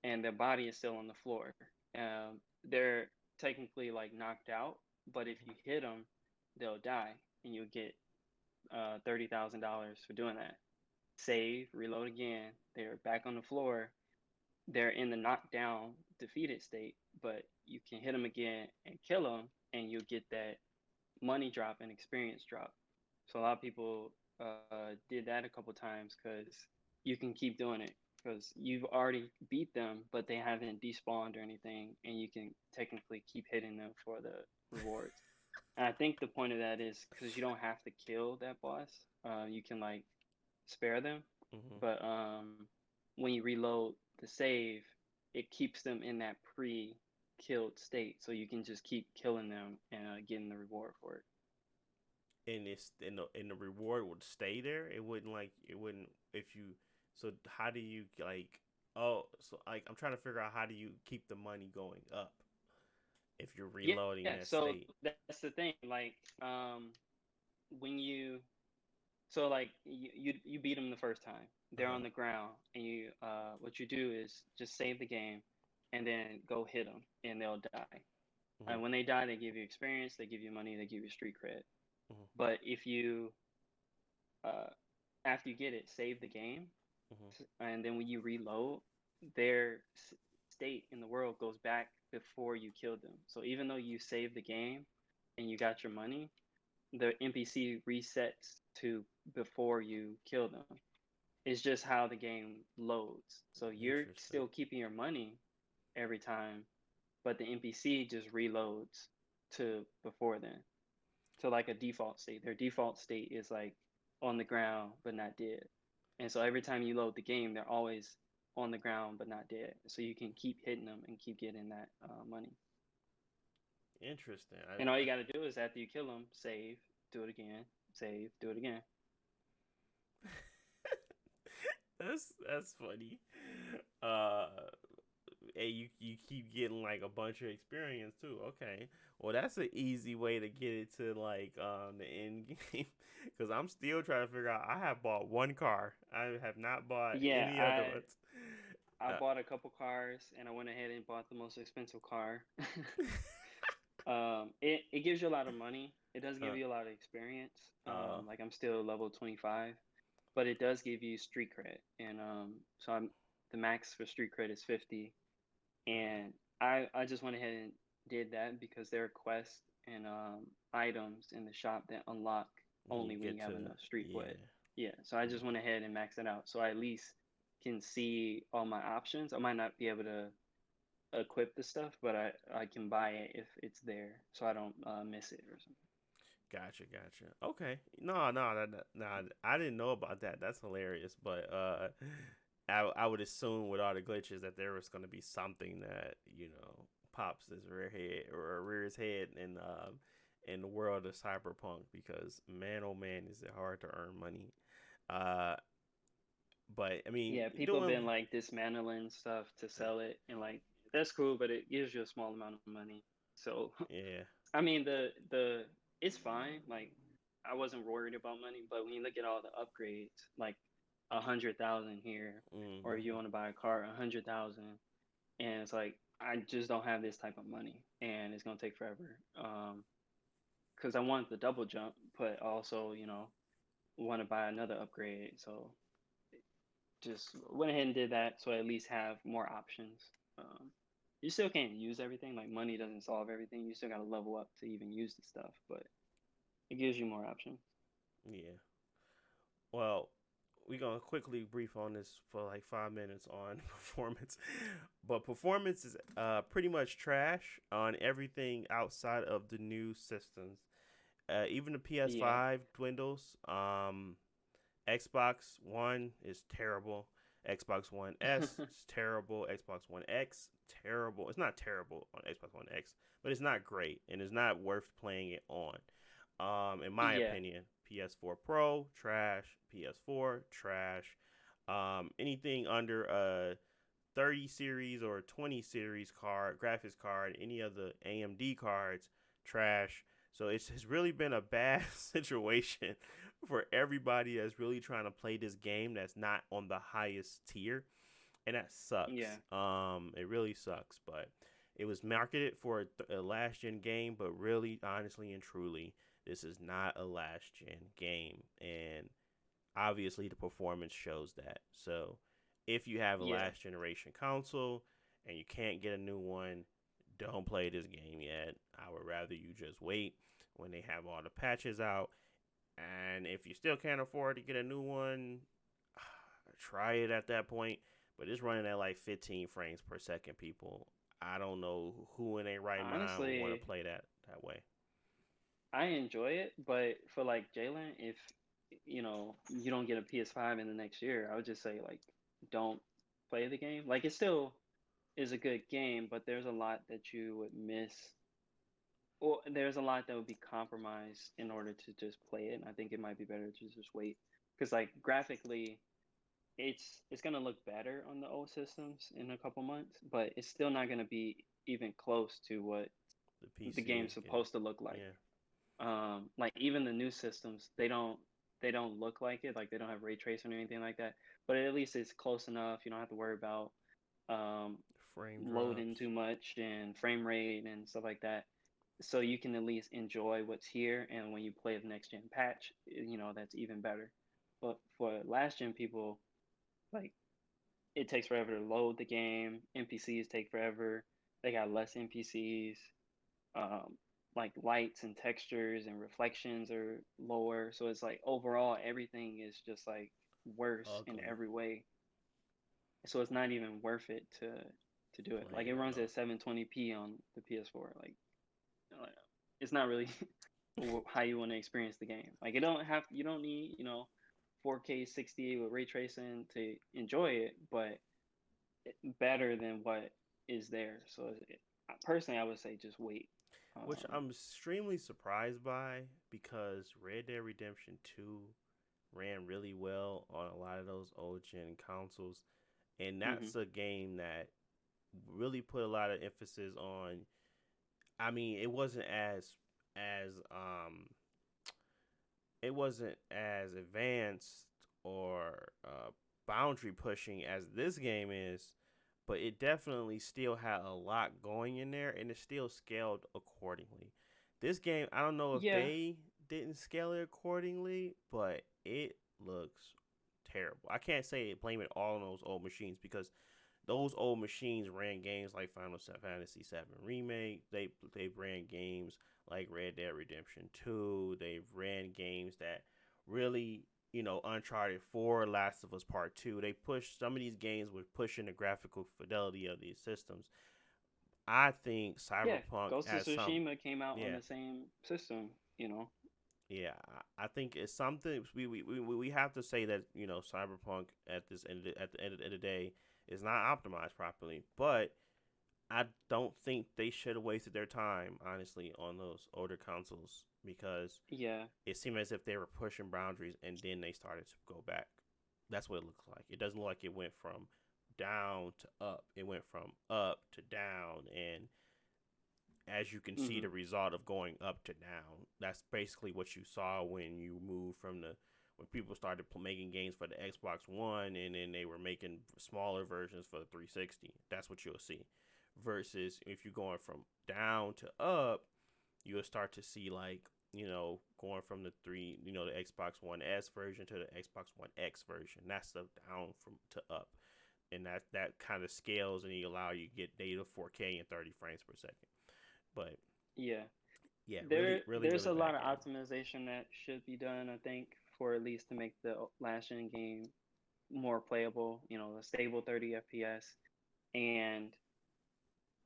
and their body is still on the floor. They're technically like knocked out, but if you hit them, they'll die, and you'll get $30,000 for doing that. Save, reload again. They're back on the floor. They're in the knockdown, defeated state, but you can hit them again and kill them, and you'll get that money drop and experience drop. So a lot of people did that a couple times because you can keep doing it because you've already beat them, but they haven't despawned or anything, and you can technically keep hitting them for the rewards. And I think the point of that is because you don't have to kill that boss. You can like spare them, Hmm. but when you reload the save, it keeps them in that pre-killed state, so you can just keep killing them and getting the reward for it. And the reward would stay there. It wouldn't like it wouldn't if you. So how do you like? Oh, so like I'm trying to figure out how do you keep the money going up if you're Yeah, reloading that so state. that's the thing. Like, when you so like you beat them the first time, Uh they're huh. on the ground, and you what you do is just save the game, and then go hit them, and they'll die. Hmm. And when they die, they give you experience, they give you money, they give you street cred. Hmm. But if you uh, after you get it, save the game, Hmm. and then when you reload, their state in the world goes back before you killed them. So even though you saved the game and you got your money, the NPC resets to before you kill them. It's just how the game loads. So you're Interesting. still keeping your money every time, but the NPC just reloads to before then, to like a default state. Their default state is like on the ground but not dead. And so every time you load the game, they're always on the ground but not dead. So you can keep hitting them and keep getting that money. Interesting. And all you got to do is after you kill them, save, do it again, save, do it again. That's funny. Uh, and you keep getting like a bunch of experience too. Okay, well that's an easy way to get it to like the end game because I'm still trying to figure out. I have bought one car. I have not bought Yeah, any other ones. I Uh, bought a couple cars and I went ahead and bought the most expensive car. It gives you a lot of money. It does give uh, you a lot of experience. uh, Like I'm still level 25, but it does give you street cred. And so I'm the max for street cred is 50. And I just went ahead and did that because there are quests and items in the shop that unlock when you only when get you have to enough street yeah. cred. Yeah, so I just went ahead and maxed it out. So I at least can see all my options. I might not be able to equip the stuff, but I can buy it if it's there, so I don't miss it or something. Gotcha, gotcha. Okay, no, I didn't know about that. That's hilarious. But I would assume with all the glitches that there was going to be something that pops his rear head or rears head in the world of cyberpunk because man oh man is it hard to earn money. Uh, but I mean Yeah, people have doing been like dismantling stuff to sell it, and like that's cool, but it gives you a small amount of money. So yeah. I mean the it's fine. Like I wasn't worried about money, but when you look at all the upgrades, like 100,000 here, or Hmm. you want to buy a car, 100,000, and it's like I just don't have this type of money, and it's gonna take forever. Because I want the double jump, but also want to buy another upgrade, so just went ahead and did that, so I at least have more options. Um, you still can't use everything. Like money doesn't solve everything. You still got to level up to even use the stuff, but it gives you more options. Yeah. Well, we're gonna quickly brief on this for like 5 minutes on performance, but performance is pretty much trash on everything outside of the new systems. Even the Yeah. PS5 dwindles. Xbox One is terrible. Xbox One S is terrible. Xbox One X terrible. It's not terrible on Xbox One X, but it's not great and it's not worth playing it on. In my Yeah. opinion, PS4 Pro trash. PS4 trash. Anything under a 30 series or 20 series card, graphics card, any of the AMD cards, trash. So it's really been a bad situation for everybody that's really trying to play this game that's not on the highest tier, and that sucks. Yeah. It really sucks, but it was marketed for a last gen game, but really, honestly and truly, this is not a last gen game, and obviously the performance shows that. So if you have a Yeah. last generation console and you can't get a new one, don't play this game yet. I would rather you just wait when they have all the patches out. And if you still can't afford to get a new one, try it at that point. But it's running at like 15 frames per second, people. I don't know who in their right mind would want to Honestly, play that way. I enjoy it, but for like Jalen, if you don't get a PS5 in the next year, I would just say like don't play the game. Like it still is a good game, but there's a lot that you would miss. Or there's a lot that would be compromised in order to just play it. And I think it might be better to just wait because like graphically, it's gonna look better on the old systems in a couple months, but it's still not gonna be even close to what The the PC game's is getting, supposed to look like. yeah. Like even the new systems, they don't look like it. Like they don't have ray tracing or anything like that. But at least it's close enough. You don't have to worry about um, Frame loading drops. too much and frame rate and stuff like that. So you can at least enjoy what's here. And when you play the next gen patch, that's even better. But for last gen people, like it takes forever to load the game. NPCs take forever. They got less NPCs. Um, like lights and textures and reflections are lower. So it's like overall everything is just like worse in Ugly. every way. So it's not even worth it to do it. Like it Playing that runs on. at 720p on the PS4. It's not really how you want to experience the game. Like you don't need 4K 60 with ray tracing to enjoy it, but better than what is there. So personally, I would say just wait. Which Um, I'm extremely surprised by because Red Dead Redemption 2 ran really well on a lot of those old gen consoles. And mhm. that's a game that really put a lot of emphasis on. I mean, as it wasn't as advanced or boundary pushing as this game is, but it definitely still had a lot going in there and it still scaled accordingly. This game, I don't know if Yeah, they didn't scale it accordingly, but it looks terrible. I can't say blame it all on those old machines because those old machines ran games like Final Fantasy VII Remake. They ran games like Red Dead Redemption 2. They ran games that really, Uncharted 4, Last of Us Part 2. They pushed some of these games were pushing the graphical fidelity of these systems. I think yeah. Cyberpunk Ghost of has some, Tsushima came out on yeah, the same system. yeah. I think it's something we have to say that Cyberpunk at the end of the day is not optimized properly, but I don't think they should have wasted their time, honestly, on those older consoles because Yeah, it seemed as if they were pushing boundaries and then they started to go back. That's what it looks like. It doesn't look like it went from down to up. It went from up to down, and as you can see, hmm the result of going up to down. That's basically what you saw when you moved from the when people started making games for the Xbox One, and then they were making smaller versions for the 360. That's what you'll see. Versus if you're going from down to up, you'll start to see like going from the Xbox One S version to the Xbox One X version. That's the down from to up, and that kind of scales and you allow you to get data 4K and 30 frames per second. But yeah. yeah, There really, really, there's really a lot bad of game. optimization that should be done, I think, for at least to make the last gen game more playable. You know, a stable 30 FPS, and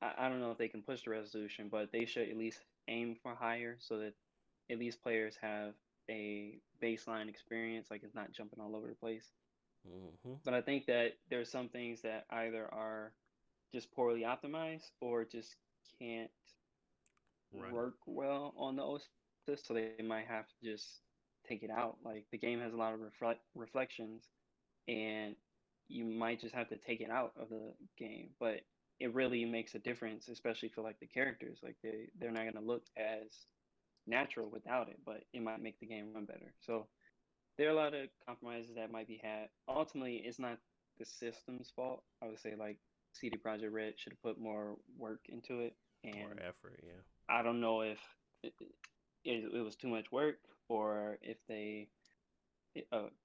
I don't know if they can push the resolution, but they should at least aim for higher so that at least players have a baseline experience, like it's not jumping all over the place. Mm-hmm. But I think that there's some things that either are just poorly optimized or just can't Run it. work well on the OS, so they might have to just take it out. Like the game has a lot of reflections, and you might just have to take it out of the game. But it really makes a difference, especially for like the characters. Like they're not gonna look as natural without it, but it might make the game run better. So there are a lot of compromises that might be had. Ultimately, it's not the system's fault. I would say like CD Projekt Red should have put more work into it, More and effort, yeah. I don't know if it was too much work or if they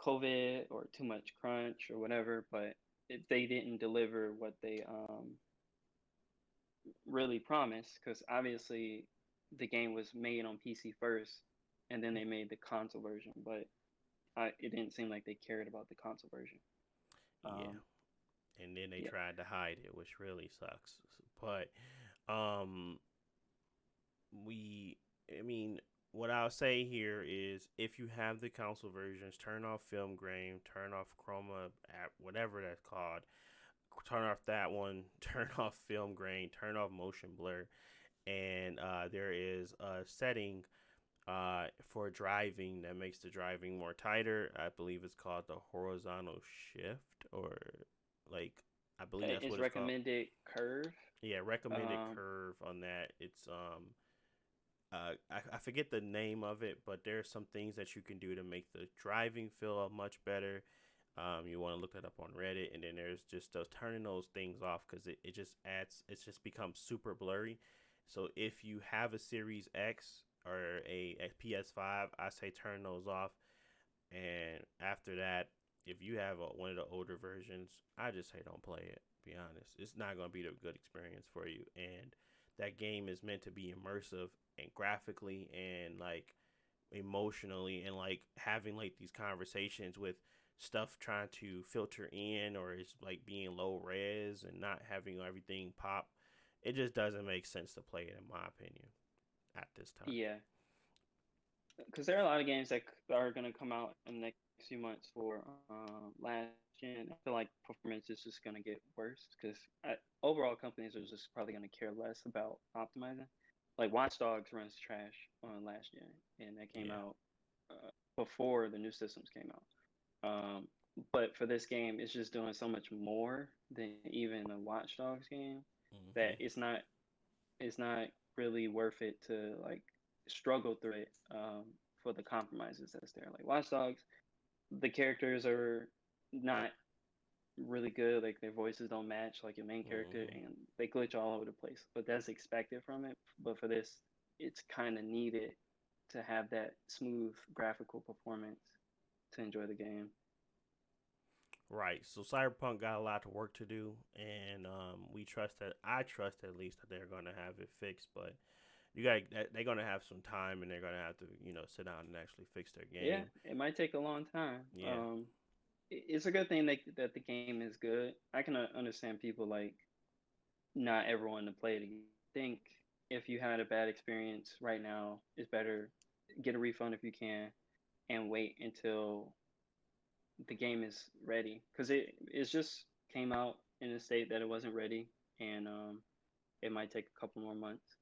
COVID or too much crunch or whatever, but they didn't deliver what they really promised, because obviously the game was made on PC first, and then they made the console version, but it didn't seem like they cared about the console version. Yeah. Um, And then they yeah, tried to hide it, which really sucks. But um we I mean, what I'll say here is if you have the console versions, turn off film grain, turn off chroma app, whatever that's called. Turn off that one, turn off film grain, turn off motion blur, and there is a setting for driving that makes the driving more tighter. I believe it's called the horizontal shift, or like I believe that's is what it's called. recommended curve. Yeah, recommended Um, curve on that. It's I forget the name of it, but there's some things that you can do to make the driving feel much better. You want to look that up on Reddit, and then there's just those turning those things off because it just adds, it just becomes super blurry. So if you have a Series X or a PS5, I say turn those off. And after that, if you have one of the older versions, I just say don't play it. Be honest, it's not gonna be a good experience for you. And that game is meant to be immersive and graphically and like emotionally, and like having like these conversations with stuff trying to filter in, or it's like being low res and not having everything pop. It just doesn't make sense to play it, in my opinion, at this time. yeah, because there are a lot of games that are going to come out in the next few months for last gen. I feel like performance is just going to get worse because overall companies are just probably going to care less about optimizing. Like Watch Dogs runs trash on last gen, and that came Yeah. out before the new systems came out. But for this game, it's just doing so much more than even a Watch Dogs game that Hmm. it's not really worth it to like struggle through it for the compromises that's there. Like Watch Dogs, the characters are not really good. Like their voices don't match like your main character, Hmm. and they glitch all over the place. But that's expected from it. But for this, it's kind of needed to have that smooth graphical performance to enjoy the game. Right. So Cyberpunk got a lot of work to do, and we trust that. I trust at least that they're going to have it fixed. But you got they're going to have some time, and they're going to have to sit down and actually fix their Yeah, game. it might take a long time. Yeah. It's a good thing that the game is good. I can understand people like not everyone to play it again. I think if you had a bad experience right now, it's better get a refund if you can and wait until the game is ready, because it's just came out in a state that it wasn't ready, and it might take a couple more months.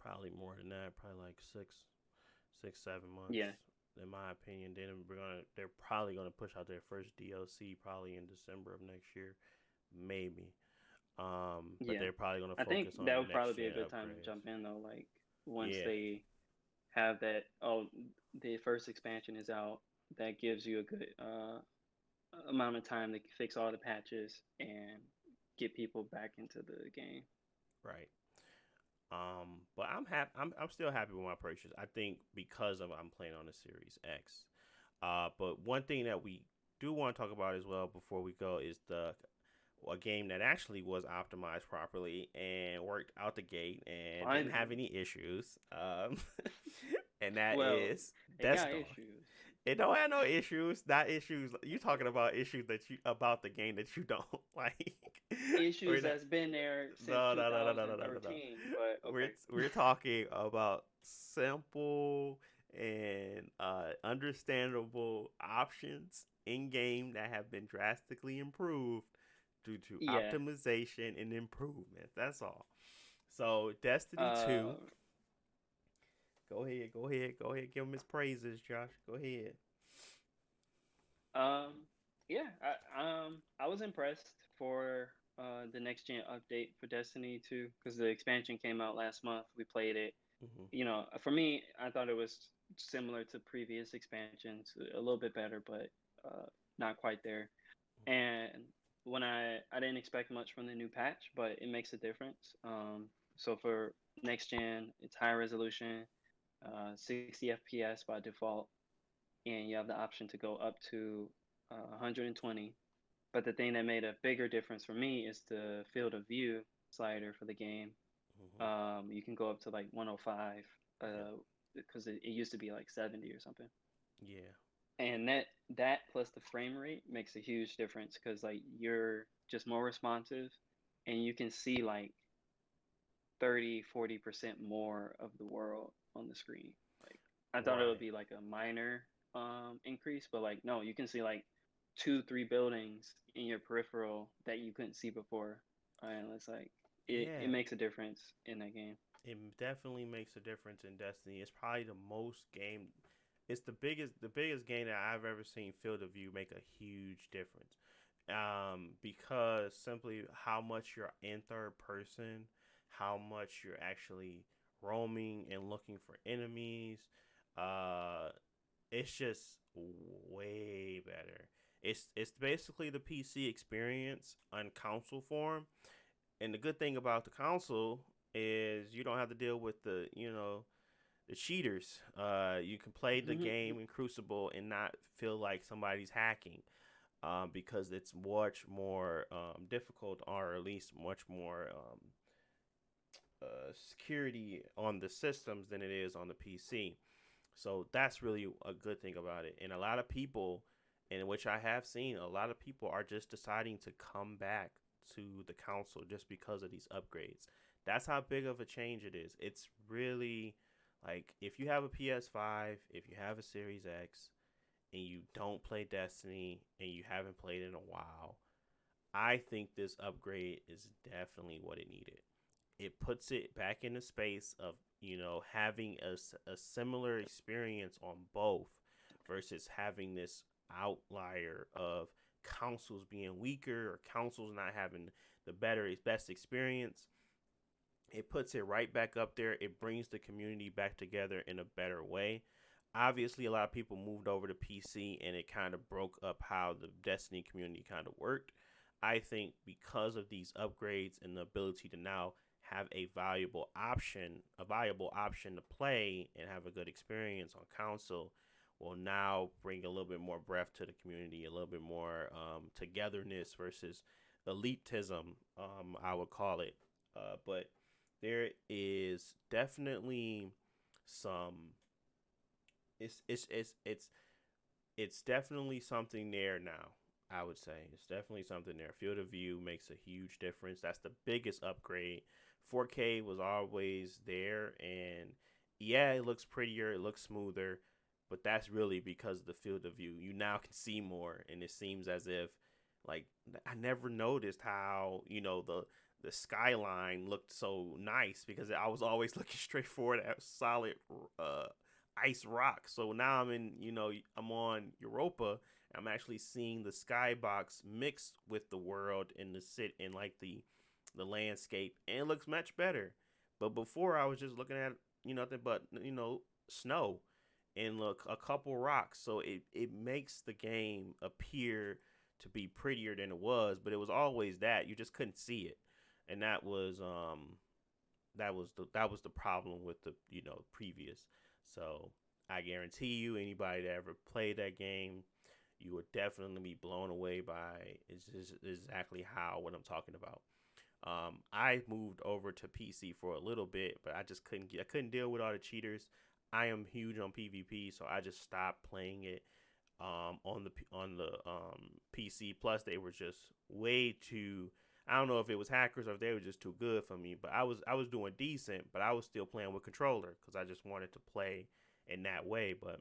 Probably more than that. Probably like 6, 7 months, Yeah, in my opinion. Then they're probably gonna push out their first DLC probably in December of next year, maybe. But yeah. they're probably gonna I think focus on that the would probably next be a gen good time to upgrades. jump in though. Like once Yeah. they have that, oh, the first expansion is out. That gives you a good amount of time to fix all the patches and get people back into the game. Right. But I'm happy. I'm still happy with my purchase. I think because of I'm playing on the Series X. But one thing that we do want to talk about as well before we go is the a game that actually was optimized properly and worked out the gate and didn't have Finally. any issues. And that Well, is it Death got Star. issues. It don't have no issues. Not issues. You talking about issues that you about the game that you don't like. We're Issues not. that's been there since No, no, no, no, no, no, no, no, no. 2013, but okay. We're talking about simple and understandable options in game that have been drastically improved due to Yeah. optimization and improvement. That's all. So Destiny Uh, 2. Go ahead, go ahead, go ahead. Give him his praises, Josh. Go ahead. yeah, I was impressed for the next gen update for Destiny 2 because the expansion came out last month. We played it. Hmm. You know, for me, I thought it was similar to previous expansions, a little bit better, but not quite there. And when I didn't expect much from the new patch, but it makes a difference. So for next gen, it's high resolution, 60 FPS by default, and you have the option to go up to 120. But the thing that made a bigger difference for me is the field of view slider for the game. Hmm. You can go up to like 105 Yep. because it used to be like 70 or something. Yeah. And that plus the frame rate makes a huge difference because like you're just more responsive and you can see like 30-40% more of the world on the screen. Like I thought it would Right. be like a minor increase, but like no, you can see like 2-3 buildings in your peripheral that you couldn't see before. And it's like it Yeah. makes a difference in that game. It definitely makes a difference in Destiny. It's probably the most game. It's the biggest game that I've ever seen field of view make a huge difference. Because simply how much you're in third person, how much you're actually roaming and looking for enemies. Uh, it's just way better. It's basically the PC experience on console form, and the good thing about the console is you don't have to deal with the cheaters. You can play the game in Crucible and not feel like somebody's hacking, because it's much more difficult, or at least much more security on the systems than it is on the PC. So that's really a good thing about it. And a lot of people, in which I have seen, a lot of people are just deciding to come back to the console just because of these upgrades. That's how big of a change it is. It's really like if you have a PS5, if you have a Series X, and you don't play Destiny and you haven't played in a while, I think this upgrade is definitely what it needed. It puts it back in the space of having a similar experience on both versus having this outlier of consoles being weaker or consoles not having the best experience. It puts it right back up there. It brings the community back together in a better way. Obviously, a lot of people moved over to PC and it kind of broke up how the Destiny community kind of worked. I think because of these upgrades and the ability to now have a viable option to play and have a good experience on console will now bring a little bit more breath to the community, a little bit more togetherness versus elitism, I would call it. But there is definitely some. It's definitely something there now. I would say it's definitely something there. Field of view makes a huge difference. That's the biggest upgrade. 4K was always there, and yeah, it looks prettier, it looks smoother, but that's really because of the field of view. You now can see more, and it seems as if, like, I never noticed how the skyline looked so nice because I was always looking straight forward at solid uh, ice rock. So now I'm on Europa. I'm actually seeing the skybox mixed with the world in the like the landscape, and it looks much better. But before I was just looking at nothing but snow and look a couple rocks. So it makes the game appear to be prettier than it was, but it was always that. You just couldn't see it. And that was the problem with the previous. So I guarantee you, anybody that ever played that game, you would definitely be blown away by is exactly how what I'm talking about. I moved over to PC for a little bit, but I couldn't deal with all the cheaters. I am huge on PvP, so I just stopped playing it on the PC. Plus, they were just way too. I don't know if it was hackers or if they were just too good for me, but I was doing decent, but I was still playing with controller because I just wanted to play in that way. But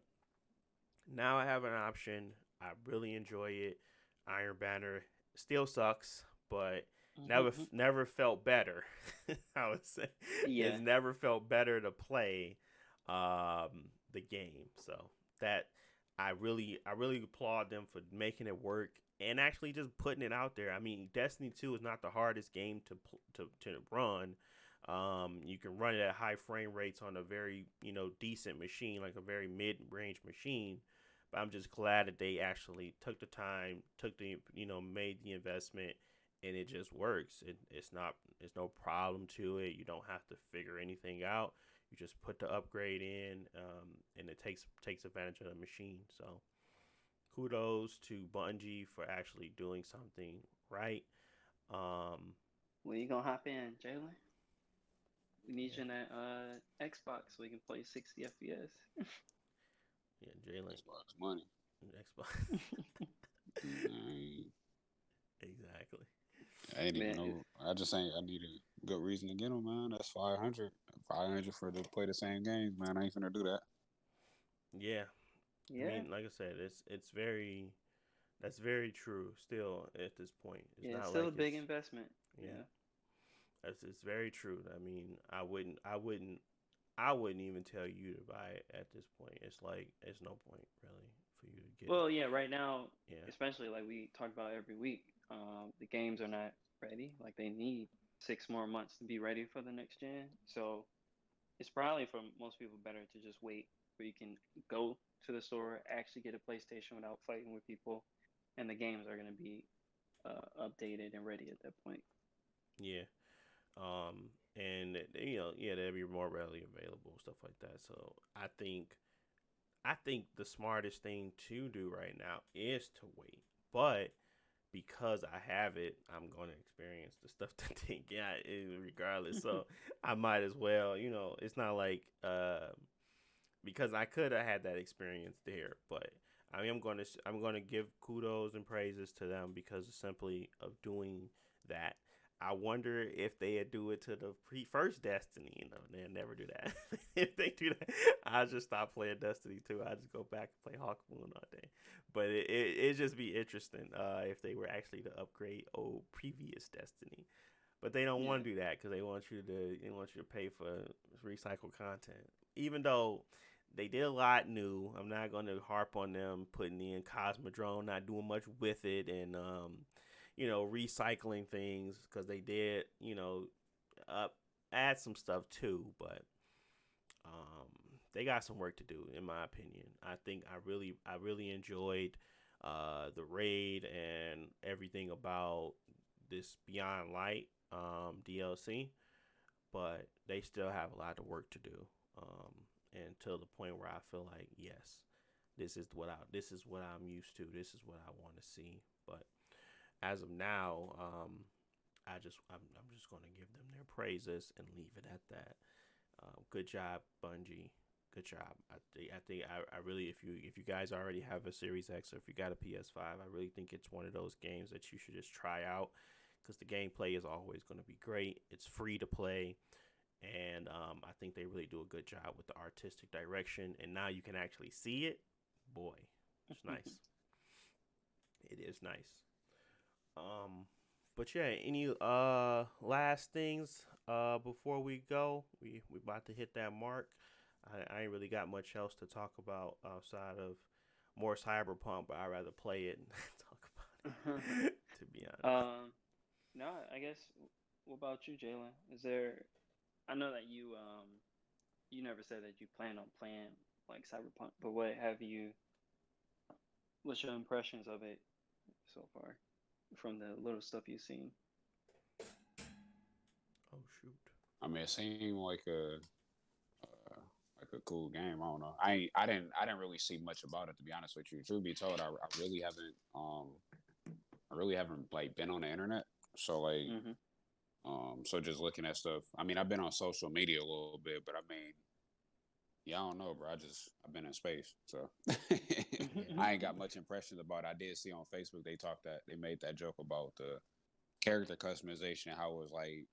now I have an option. I really enjoy it. Iron Banner still sucks, but never felt better. I would say Yeah. it's never felt better to play the game. So that I really applaud them for making it work and actually just putting it out there. I mean, Destiny 2 is not the hardest game to run. You can run it at high frame rates on a very decent machine, like a very mid range machine. But I'm just glad that they actually took the time, took the made the investment, and it just works. It's no problem to it. You don't have to figure anything out. You just put the upgrade in, and it takes advantage of the machine. So kudos to Bungie for actually doing something right. When you gonna hop in, Jalen? We need Yeah, you in that Xbox so we can play 60 FPS. yeah, Jalen, Xbox money. Xbox, I exactly. ain't even Man, know. I just ain't. I need a good reason to get them, man. That's 500. 500 for to play the same games, man. I ain't finna do that. Yeah, I yeah, mean, like I said, it's very that's very true. Still, at this point, it's yeah, it's not still like a big it's investment. yeah. Yeah, It's very true. I mean, I wouldn't even tell you to buy it at this point. It's like it's no point really for you to get it. well, yeah, right now, Yeah, especially like we talk about every week, the games are not ready. Like they need 6 more months to be ready for the next gen. So it's probably for most people better to just wait where you can go to the store, actually get a PlayStation without fighting with people, and the games are going to be updated and ready at that point. yeah. And yeah, they'll be more readily available, stuff like that. So I think the smartest thing to do right now is to wait. But because I have it, I'm going to experience the stuff that they got regardless. So I might as well, it's not like because I could have had that experience there, but I mean, I'm going to give kudos and praises to them because simply of doing that. I wonder if they do it to the first Destiny. They'll never do that. If they do that, I just stop playing Destiny 2. I just go back and play Hawk Moon all day. But it just be interesting if they were actually to upgrade old previous Destiny. But they don't Yeah. want to do that because they want you to pay for recycled content. Even though they did a lot new, I'm not going to harp on them putting in Cosmodrome, not doing much with it, and recycling things because they did up add some stuff too. But um, they got some work to do, in my opinion. I think I really enjoyed the raid and everything about this Beyond Light DLC, but they still have a lot of work to do. And to the point where I feel like yes, this is what I'm used to. This is what I want to see. But as of now, I'm just gonna give them their praises and leave it at that. Good job, Bungie. Good job. I really if you guys already have a Series X or if you got a PS5, I really think it's one of those games that you should just try out because the gameplay is always going to be great. It's free to play, and I think they really do a good job with the artistic direction. And now you can actually see it. Boy, it's nice. It is nice. Um, but yeah, any last things before we go? We about to hit that mark. I ain't really got much else to talk about outside of more Cyberpunk, but I'd rather play it and talk about it. To be honest. um, no, I guess. What about you, Jalen? Is there? I know that you never said that you plan on playing like Cyberpunk, but what have you? What's your impressions of it so far from the little stuff you've seen? Oh shoot. I mean, it seemed like a cool game. I don't know. I didn't really see much about it, to be honest with you. Truth be told, I really haven't like been on the internet. So like Mm-hmm. so just looking at stuff. I mean, I've been on social media a little bit, but I mean, Yeah, I don't know, bro. I've been in space, so Yeah. I ain't got much impressions about it. I did see on Facebook they made that joke about the character customization, how it was like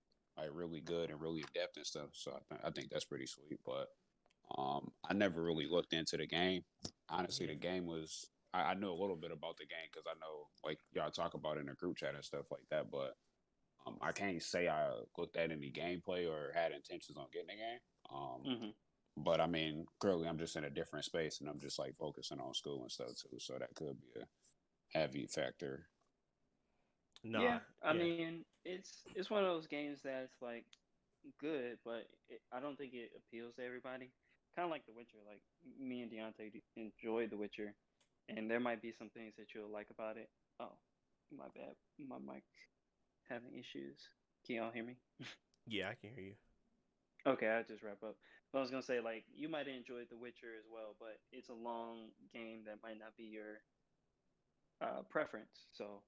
really good and really in depth and stuff. So I think that's pretty sweet. But I never really looked into the game. Honestly, Yeah. the game was I knew a little bit about the game because I know like y'all talk about it in the group chat and stuff like that. But I can't say I looked at any gameplay or had intentions on getting the game. Hmm. But I mean, clearly I'm just in a different space and I'm just like focusing on school and stuff too. So that could be a heavy factor. Nah. Yeah, I Yeah. mean, it's one of those games that's like good, but I don't think it appeals to everybody. Kind of like The Witcher. Like me and Deontay enjoyed The Witcher, and there might be some things that you'll like about it. Oh, my bad, my mic having issues. Can y'all hear me? Yeah, I can hear you. Okay, I'll just wrap up. I was gonna say like you might enjoy The Witcher as well, but it's a long game that might not be your preference. So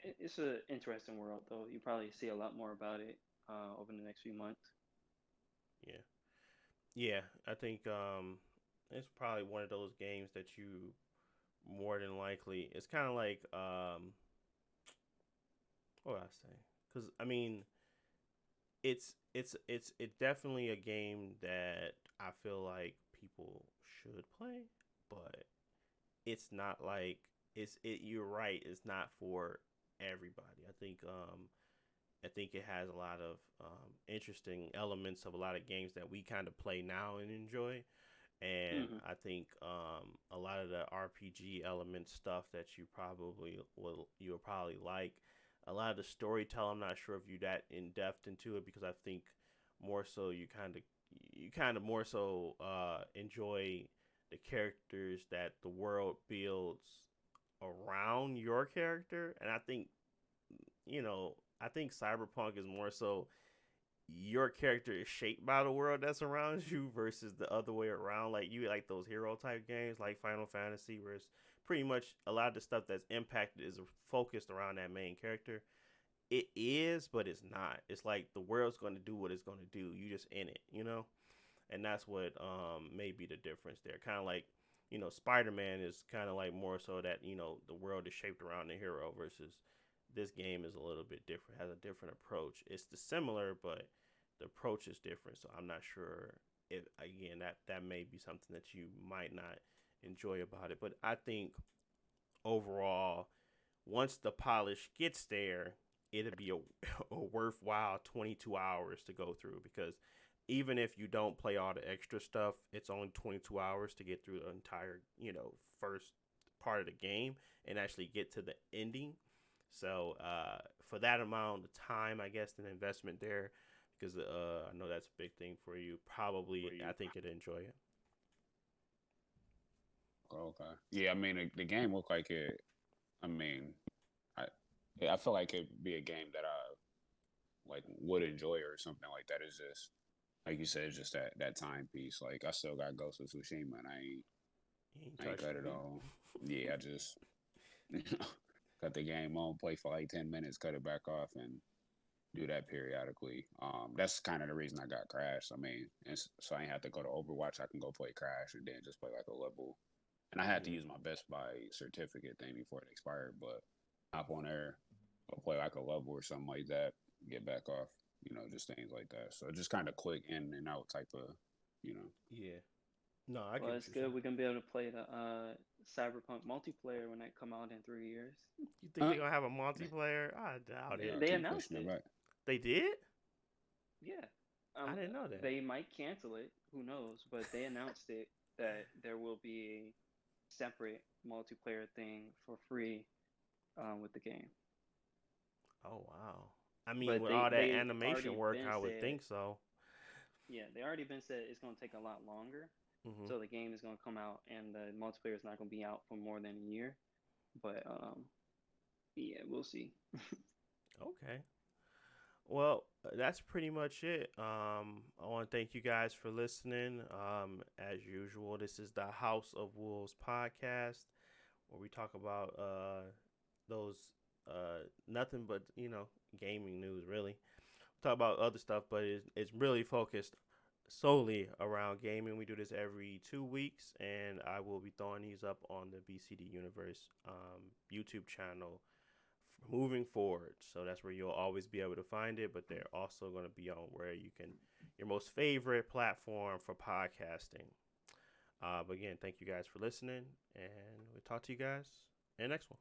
it's an interesting world, though. You probably see a lot more about it over the next few months. Yeah. Yeah, I think it's probably one of those games that you more than likely. It's kind of like what would I say? Because I mean, it's definitely a game that I feel like people should play, but it's not like it's it. You're right. It's not for everybody. I think it has a lot of interesting elements of a lot of games that we kind of play now and enjoy. And Hmm. I think a lot of the RPG element stuff that you'll probably like. A lot of the storytelling, I'm not sure if you that in depth into it because I think more so you kind of more so enjoy the characters that the world builds around your character, and I think Cyberpunk is more so your character is shaped by the world that surrounds you versus the other way around. Like you like those hero type games like Final Fantasy, where it's pretty much a lot of the stuff that's impacted is focused around that main character. It is, but it's not. It's like the world's going to do what it's going to do. You just in it. And that's what may be the difference there. Kind of like Spider-Man is kind of like more so that the world is shaped around the hero versus this game is a little bit different, has a different approach. It's the similar, but the approach is different. So I'm not sure if again that may be something that you might not enjoy about it. But I think overall, once the polish gets there, it'll be a worthwhile 22 hours to go through because even if you don't play all the extra stuff, it's only 22 hours to get through the entire, first part of the game and actually get to the ending. So for that amount of time, I guess an investment there, because I know that's a big thing for you. Probably, I think you'd enjoy it. Okay. Yeah, I mean the game looked like it. I mean, I I feel like it'd be a game that I like would enjoy or something like that. It's just like you said, it's just that timepiece. Like I still got Ghost of Tsushima and You ain't I ain't touched cut it. it all. Yeah, I just cut the game on, play for like 10 minutes, cut it back off, and do that periodically. That's kind of the reason I got Crash. I mean, so I ain't have to go to Overwatch. I can go play Crash and then just play like a level. And I had to Yeah, use my Best Buy certificate thing before it expired, but hop on there, go play like a level or something like that, get back off. Just things like that. So just kind of quick in and out type of, you know. yeah. No, I Well, get what it's you're saying. good. We're gonna be able to play the Cyberpunk multiplayer when that come out in 3 years. You think Uh, they're gonna have a multiplayer? I doubt they it. They keep announced pushing it it. back. They did? Yeah. I didn't know that. They might cancel it. Who knows? But they announced it that there will be a separate multiplayer thing for free with the game. Oh wow. I mean, But with all that they animation already work, been I would said, think so. yeah, they already been said it's gonna take a lot longer. Hmm. So the game is gonna come out and the multiplayer is not gonna be out for more than a year. But yeah, we'll see. Okay. Well, that's pretty much it. I want to thank you guys for listening. As usual, this is the House of Wolves podcast, where we talk about those nothing but gaming news. Really, we talk about other stuff, but it's really focused solely around gaming. We do this every 2 weeks, and I will be throwing these up on the BCD Universe YouTube channel moving forward. So that's where you'll always be able to find it, but they're also going to be on where you can, your most favorite platform for podcasting. But again, thank you guys for listening, and we'll talk to you guys in the next one.